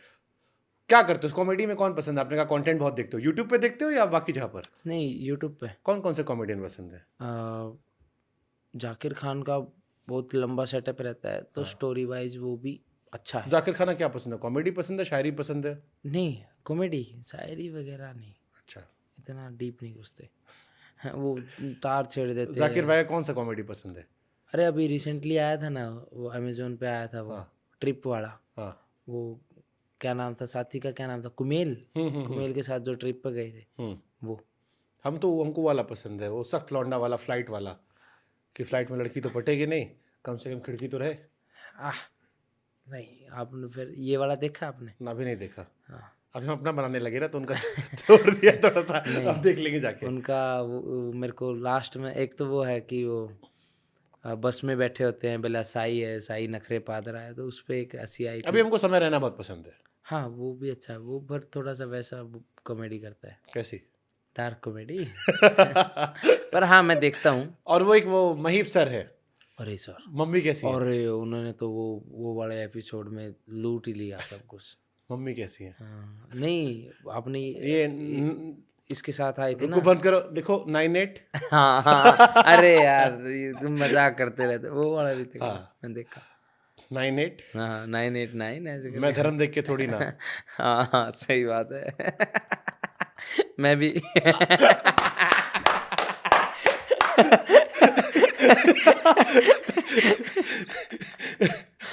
क्या करते हो कॉमेडी में? कौन पसंद है? आपने कहा कंटेंट बहुत देखते हो, यूट्यूब पे देखते हो या बाकी जगह पर? नहीं, यूट्यूब पे कौन कौन से कॉमेडियन पसंद है? जाकिर खान का बहुत लंबा सेटअप रहता है, तो स्टोरी वाइज वो भी अच्छा है। जाकिर खान क्या पसंद है? कॉमेडी पसंद है, शायरी पसंद है? नहीं, कॉमेडी, शायरी वगैरह नहीं, अच्छा। इतना डीप नहीं घुसते। हाँ, वो तार छेड़ देते जाकिर हैं। भाई का कौन सा कॉमेडी पसंद है? अरे अभी रिसेंटली आया था ना, वो अमेजोन पे आया था, वो ट्रिप वाला। हाँ। वो क्या नाम था, साथी का क्या नाम था, कुमेल। कुमेल के साथ जो ट्रिप पे गए थे वो। हमको वाला पसंद है, वो सख्त लौंडा वाला, फ्लाइट वाला, कि फ्लाइट में लड़की तो पटेगी नहीं, कम से कम खिड़की तो रहे। नहीं, आपने फिर ये वाला देखा आपने? ना भी नहीं देखा। हाँ। अभी हम अपना बनाने लगे ना, तो उनका छोड़ दिया थोड़ा सा। अब देख लेंगे जाके उनका। वो मेरे को लास्ट में एक तो वो है कि वो बस में बैठे होते हैं, बोला साई है, साई नखरे पाद रहा है, तो उस पर एक हंसी आई थी। अभी हमको समय रहना बहुत पसंद है। हाँ, वो भी अच्छा है, वो पर थोड़ा सा वैसा कॉमेडी करता है, कैसी? Dark comedy. पर हाँ, मैं देखता हूँ। और वो एक वो महीप सर है। अरे सर, मम्मी कैसी है? और उन्होंने तो वो वाले एपिसोड में लूट ही लिया सब कुछ। मम्मी कैसी है? हाँ, नहीं, आपने ये इसके साथ आई थी रुको, ना। बंद करो, लिखो 98। हाँ हाँ, अरे यार, ये तुम मजाक करते रहते, वो वाला भी देखा। मैं देखा 98। हाँ, 989 ऐसे करके। मैं धर्म देख के थोड़ी ना। हाँ हाँ, सही बात है। मैं भी।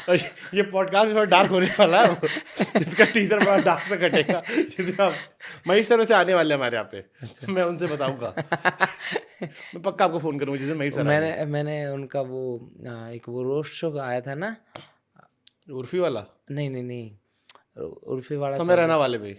और ये पॉडकास्ट भी थोड़ा डार्क होने वाला है। इसका टीजर बड़ा डार्क से कटेगा, जिसका महेश सर से आने वाले हैं हमारे यहाँ पे। मैं उनसे बताऊंगा, मैं पक्का आपको फोन करूंगा जिस दिन महेश सर आएंगे। मैंने उनका वो एक वो रोस्ट शो आया था ना। उर्फी वाला? नहीं नहीं नहीं, उर्फी वाला समय रहना वाले भी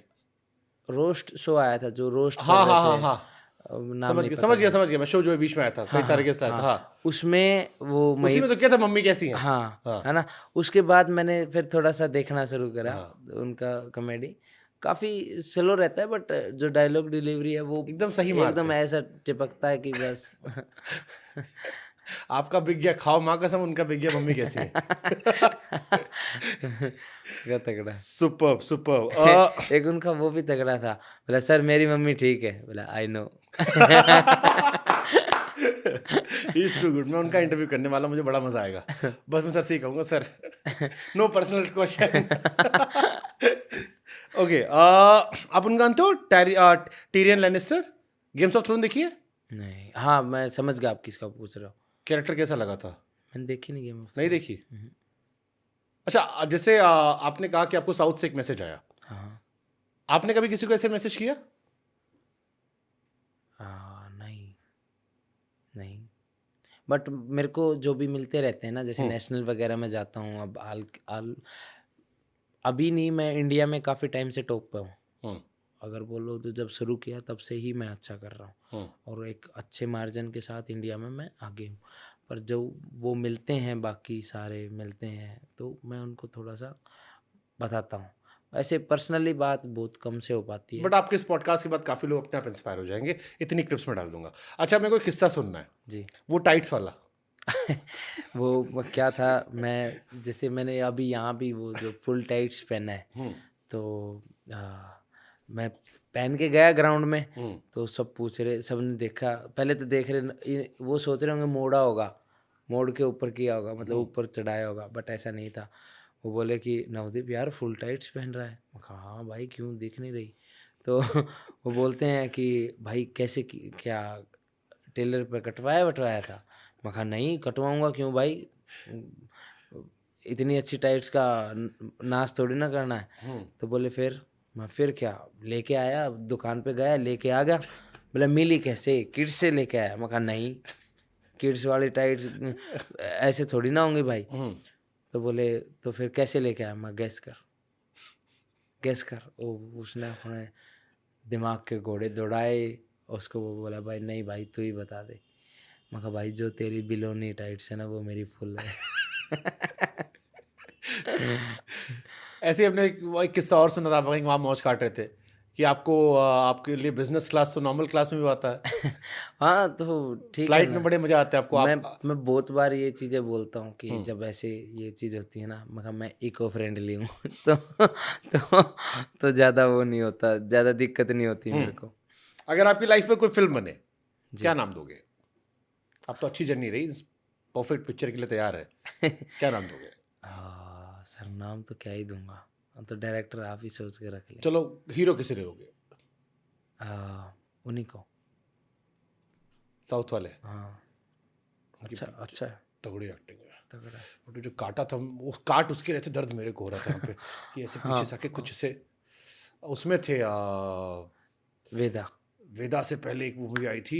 रोस्ट शो आया था, जो रोस्ट हाँ हाँ हाँ हाँ, नाम नहीं पता। समझ गया मैं। शो जो बीच में आया था, कई सारे गेस्ट आया था। हाँ, उसमें वो उसी में तो क्या था, मम्मी कैसी है? हाँ, है ना। उसके बाद मैंने फिर थोड़ा सा देखना शुरू करा उनका कॉमेडी। काफी स्लो रहता है, बट जो डायलॉग डिलीवरी है वो एकदम सही मारते एकदम ऐसा चिपकता है कि बस। आपका बिक गया खाओ माँ कसम, उनका बिक गया मम्मी कैसी है। क्या तगड़ा। Super super. एक उनका वो भी तगड़ा था, बोला सर मेरी मम्मी ठीक है, बोला I know. Is too good. मैं उनका इंटरव्यू करने वाला, मुझे बड़ा मजा आएगा। बस मैं सर से ही कहूँगा, sir no personal question. Okay, आप उनका जानते हो Tyrion Lannister? Games of Throne देखिए? नहीं, हाँ मैं समझ गया आप किसका पूछ रहे हो। कैरेक्टर कैसा लगा था? मैंने देखी नहीं गेम ऑफ। नहीं देखी? अच्छा, जैसे आपने कहा कि आपको साउथ से एक मैसेज आया, हाँ। आपने कभी किसी को ऐसे मैसेज किया? नहीं नहीं, बट मेरे को जो भी मिलते रहते हैं ना, जैसे नेशनल वगैरह में जाता हूँ। अब अभी नहीं, मैं इंडिया में काफ़ी टाइम से टॉप पे हूँ। अगर बोलो तो जब शुरू किया तब से ही मैं अच्छा कर रहा हूँ, और एक अच्छे मार्जिन के साथ इंडिया में मैं आगे हूँ। पर जो वो मिलते हैं, बाकी सारे मिलते हैं, तो मैं उनको थोड़ा सा बताता हूँ। ऐसे पर्सनली बात बहुत कम से हो पाती है। बट आपके इस पॉडकास्ट के बाद काफी लोग अपने आप इंस्पायर हो जाएंगे, इतनी क्लिप्स में डाल दूंगा। अच्छा, मेरे को एक किस्सा सुनना है जी। वो टाइट्स वाला। वो क्या था, मैं जैसे मैंने अभी यहाँ भी वो जो फुल टाइट्स पहना है, तो मैं पहन के गया ग्राउंड में, तो सब पूछ रहे, सब ने देखा, पहले तो देख रहे, वो सोच रहे होंगे मोड़ा होगा, मोड़ के ऊपर किया होगा, मतलब ऊपर चढ़ाया होगा, बट ऐसा नहीं था। वो बोले कि नवदीप यार फुल टाइट्स पहन रहा है। मैं कहा हाँ भाई, क्यों दिख नहीं रही? तो वो बोलते हैं कि भाई कैसे क्या टेलर पे कटवाया था? मैं कहा नहीं, कटवाऊंगा क्यों भाई, इतनी अच्छी टाइट्स का नाश थोड़ी ना करना है। तो बोले फिर क्या लेके आया, दुकान पे गया लेके आ गया। बोला मिली कैसे? किड्स से लेके आया। मैं कहा नहीं, किड्स वाली टाइट्स ऐसे थोड़ी ना होंगी भाई। तो बोले तो फिर कैसे लेके आया? मैं गैस कर। उसने अपने दिमाग के घोड़े दौड़ाए, उसको वो बोला भाई नहीं भाई तू ही बता दे। मैं कहा भाई जो तेरी बिलोनी टाइट्स है ना, वो मेरी फुल है। ऐसे ही अपने एक किस्सा और सुना था, वहाँ मौज काट रहे थे कि आपको आपके लिए बिजनेस क्लास तो नॉर्मल क्लास में भी आता है, हाँ तो ठीक है फ्लाइट ना। में बड़े मजा आते हैं आपको। मैं बहुत बार ये चीज़ें बोलता हूँ कि जब ऐसे ये चीज़ होती है ना, मैं इको फ्रेंडली हूँ तो ज़्यादा वो नहीं होता, ज़्यादा दिक्कत नहीं होती मेरे को। अगर आपकी लाइफ में कोई फिल्म बने, क्या नाम दोगे? अब तो अच्छी जर्नी रही, परफेक्ट पिक्चर के लिए तैयार है, क्या नाम दोगे? सर नाम तो क्या ही दूंगा, तो डायरेक्टर आप ही सोच के रख ले। चलो हीरो किसे ले लोगे? उन्हीं को। साउथ वाले? हाँ अच्छा है, तगड़ी एक्टिंग है। तगड़ा। बट जो काटा था, वो काट उसके रहते दर्द मेरे को हो रहा था यहाँ पे कि ऐसे पीछे से आके कुछ से उसमें थे वेदा से पहले एक मूवी आई थी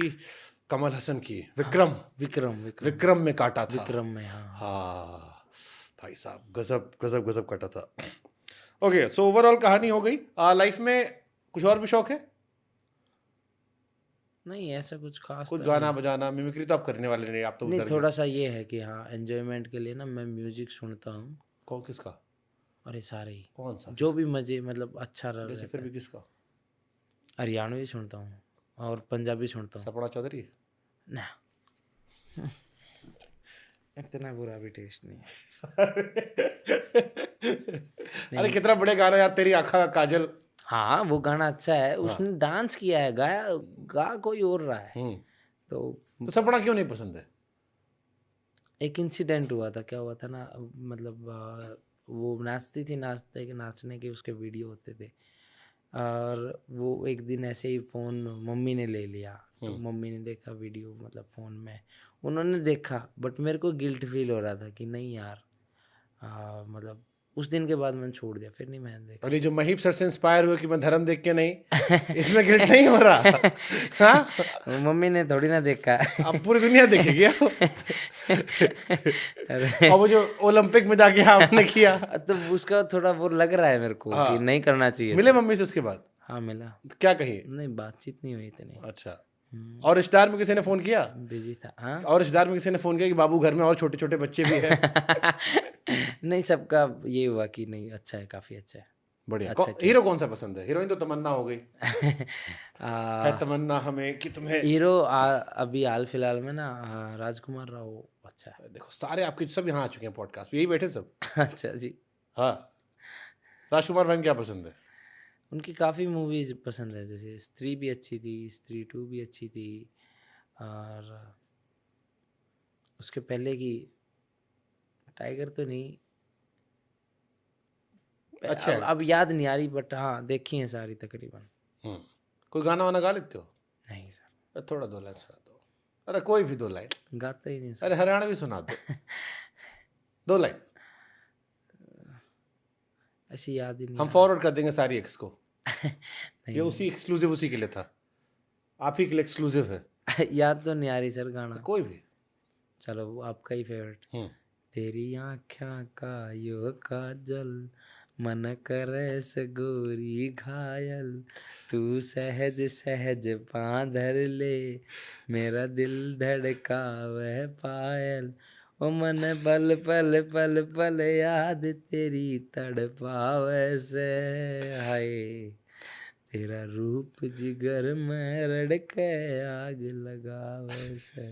कमल हसन की, विक्रम में काटा था। विक्रम में, हाँ भाई साहब, गजब गजब गजब काटा था। ओके, सो ओवरऑल कहानी हो गई। लाइफ में कुछ और भी शौक है? नहीं ऐसा कुछ खास कुछ तो गाना बजाना, मिमिक्री तो आप करने वाले नहीं, आप तो नहीं, उधर थोड़ा सा ये है कि हाँ एंजॉयमेंट के लिए ना मैं म्यूजिक सुनता हूँ। कौन किसका? अरे सारे ही, कौन सा? जो भी मजे मतलब अच्छा रहा। जैसे फिर भी किसका? हरियाणवी सुनता हूँ और पंजाबी सुनता हूँ। सपना चौधरी? ना इतना बुरा भी टेस्ट नहीं है। अरे कितना बड़े गाना यार, तेरी आँखा का काजल। हाँ वो गाना अच्छा है, उसने डांस किया है, गा कोई और रहा है। तो सपना क्यों नहीं पसंद है? एक इंसिडेंट हुआ था, क्या हुआ था ना, मतलब वो नाचती थी, नाचने के उसके वीडियो होते थे, और वो एक दिन ऐसे ही फ़ोन मम्मी ने ले लिया, तो मम्मी ने देखा वीडियो, मतलब फ़ोन में उन्होंने देखा, बट मेरे को गिल्ट फील हो रहा था कि नहीं यार, मतलब उस दिन के बाद मैंने छोड़ दिया, फिर नहीं मैंने देखा। और ये जो महीप सर से इंस्पायर हुए कि मैं धर्म देख के नहीं, इसमें गिल्ट नहीं हो रहा? हाँ, मम्मी ने थोड़ी ना देखा। अब पूरी दुनिया देखेगी। और वो जो ओलंपिक में जाके आपने किया, तो उसका थोड़ा वो लग रहा है मेरे को कि नहीं करना चाहिए। मिले मम्मी से उसके बाद? हाँ मिला। क्या कही? नहीं बातचीत नहीं हुई इतनी। अच्छा, और रिश्तेदार में किसी ने फोन किया? बिजी था। हाँ, और रिश्तेदार में किसी ने फोन किया कि बाबू घर में और छोटे छोटे बच्चे भी हैं? नहीं, सबका ये हुआ कि नहीं अच्छा है, काफी अच्छा है। बढ़िया। हीरो कौन सा पसंद है? हीरोइन तो तमन्ना हो गई। है तमन्ना हमें कि तुम्हें हीरो अभी हाल फिलहाल में ना राजकुमार राव अच्छा है। देखो सारे आपके सब यहाँ आ चुके हैं पॉडकास्ट पे, यही बैठे सब। अच्छा जी। हाँ, राजकुमार भाई क्या पसंद है? उनकी काफ़ी मूवीज पसंद है, जैसे स्त्री भी अच्छी थी, स्त्री 2 भी अच्छी थी, और उसके पहले की टाइगर तो नहीं, अच्छा अब याद नहीं आ रही, बट हाँ देखी है सारी तकरीबन। कोई गाना वाना गा लेते हो? नहीं सर। थोड़ा 2 लाइन सुना दो। अरे कोई भी 2 लाइन। गाता ही नहीं सर। अरे हरियाणवी सुना दो। 2 लाइन। ऐसी याद ही नहीं। हम फॉरवर्ड कर देंगे सारी एक्स को। नहीं, ये उसी एक्सक्लूसिव उसी के लिए था, आप ही के लिए एक्सक्लूसिव है। याद तो नहीं आ रही सर गाना। कोई भी। चलो वो आपका ही फेवरेट। तेरी आँखों का यो काजल, मन करे से गोरी घायल, तू सहज सहज बांधर ले, मेरा दिल धड़का वह पायल, ओ मन पल पल पल पल याद तेरी तड़पावे से, हाय तेरा रूप जिगर में रड़के आग लगावे से।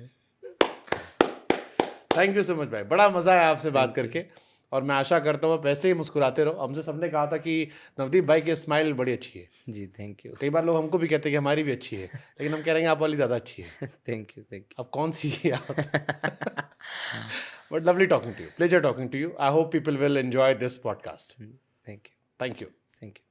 थैंक यू सो मच भाई, बड़ा मजा आया आपसे बात करके, और मैं आशा करता हूँ आप ऐसे ही मुस्कुराते रहो। हमसे सबने कहा था कि नवदीप भाई की स्माइल बड़ी अच्छी है। जी थैंक यू। कई बार लोग हमको भी कहते हैं कि हमारी भी अच्छी है, लेकिन हम कह रहे हैं आप वाली ज़्यादा अच्छी है। Thank you. अब कौन सी है आप? But lovely talking to you, pleasure talking to you. I hope people will enjoy this podcast. Thank you. Thank you. Thank you.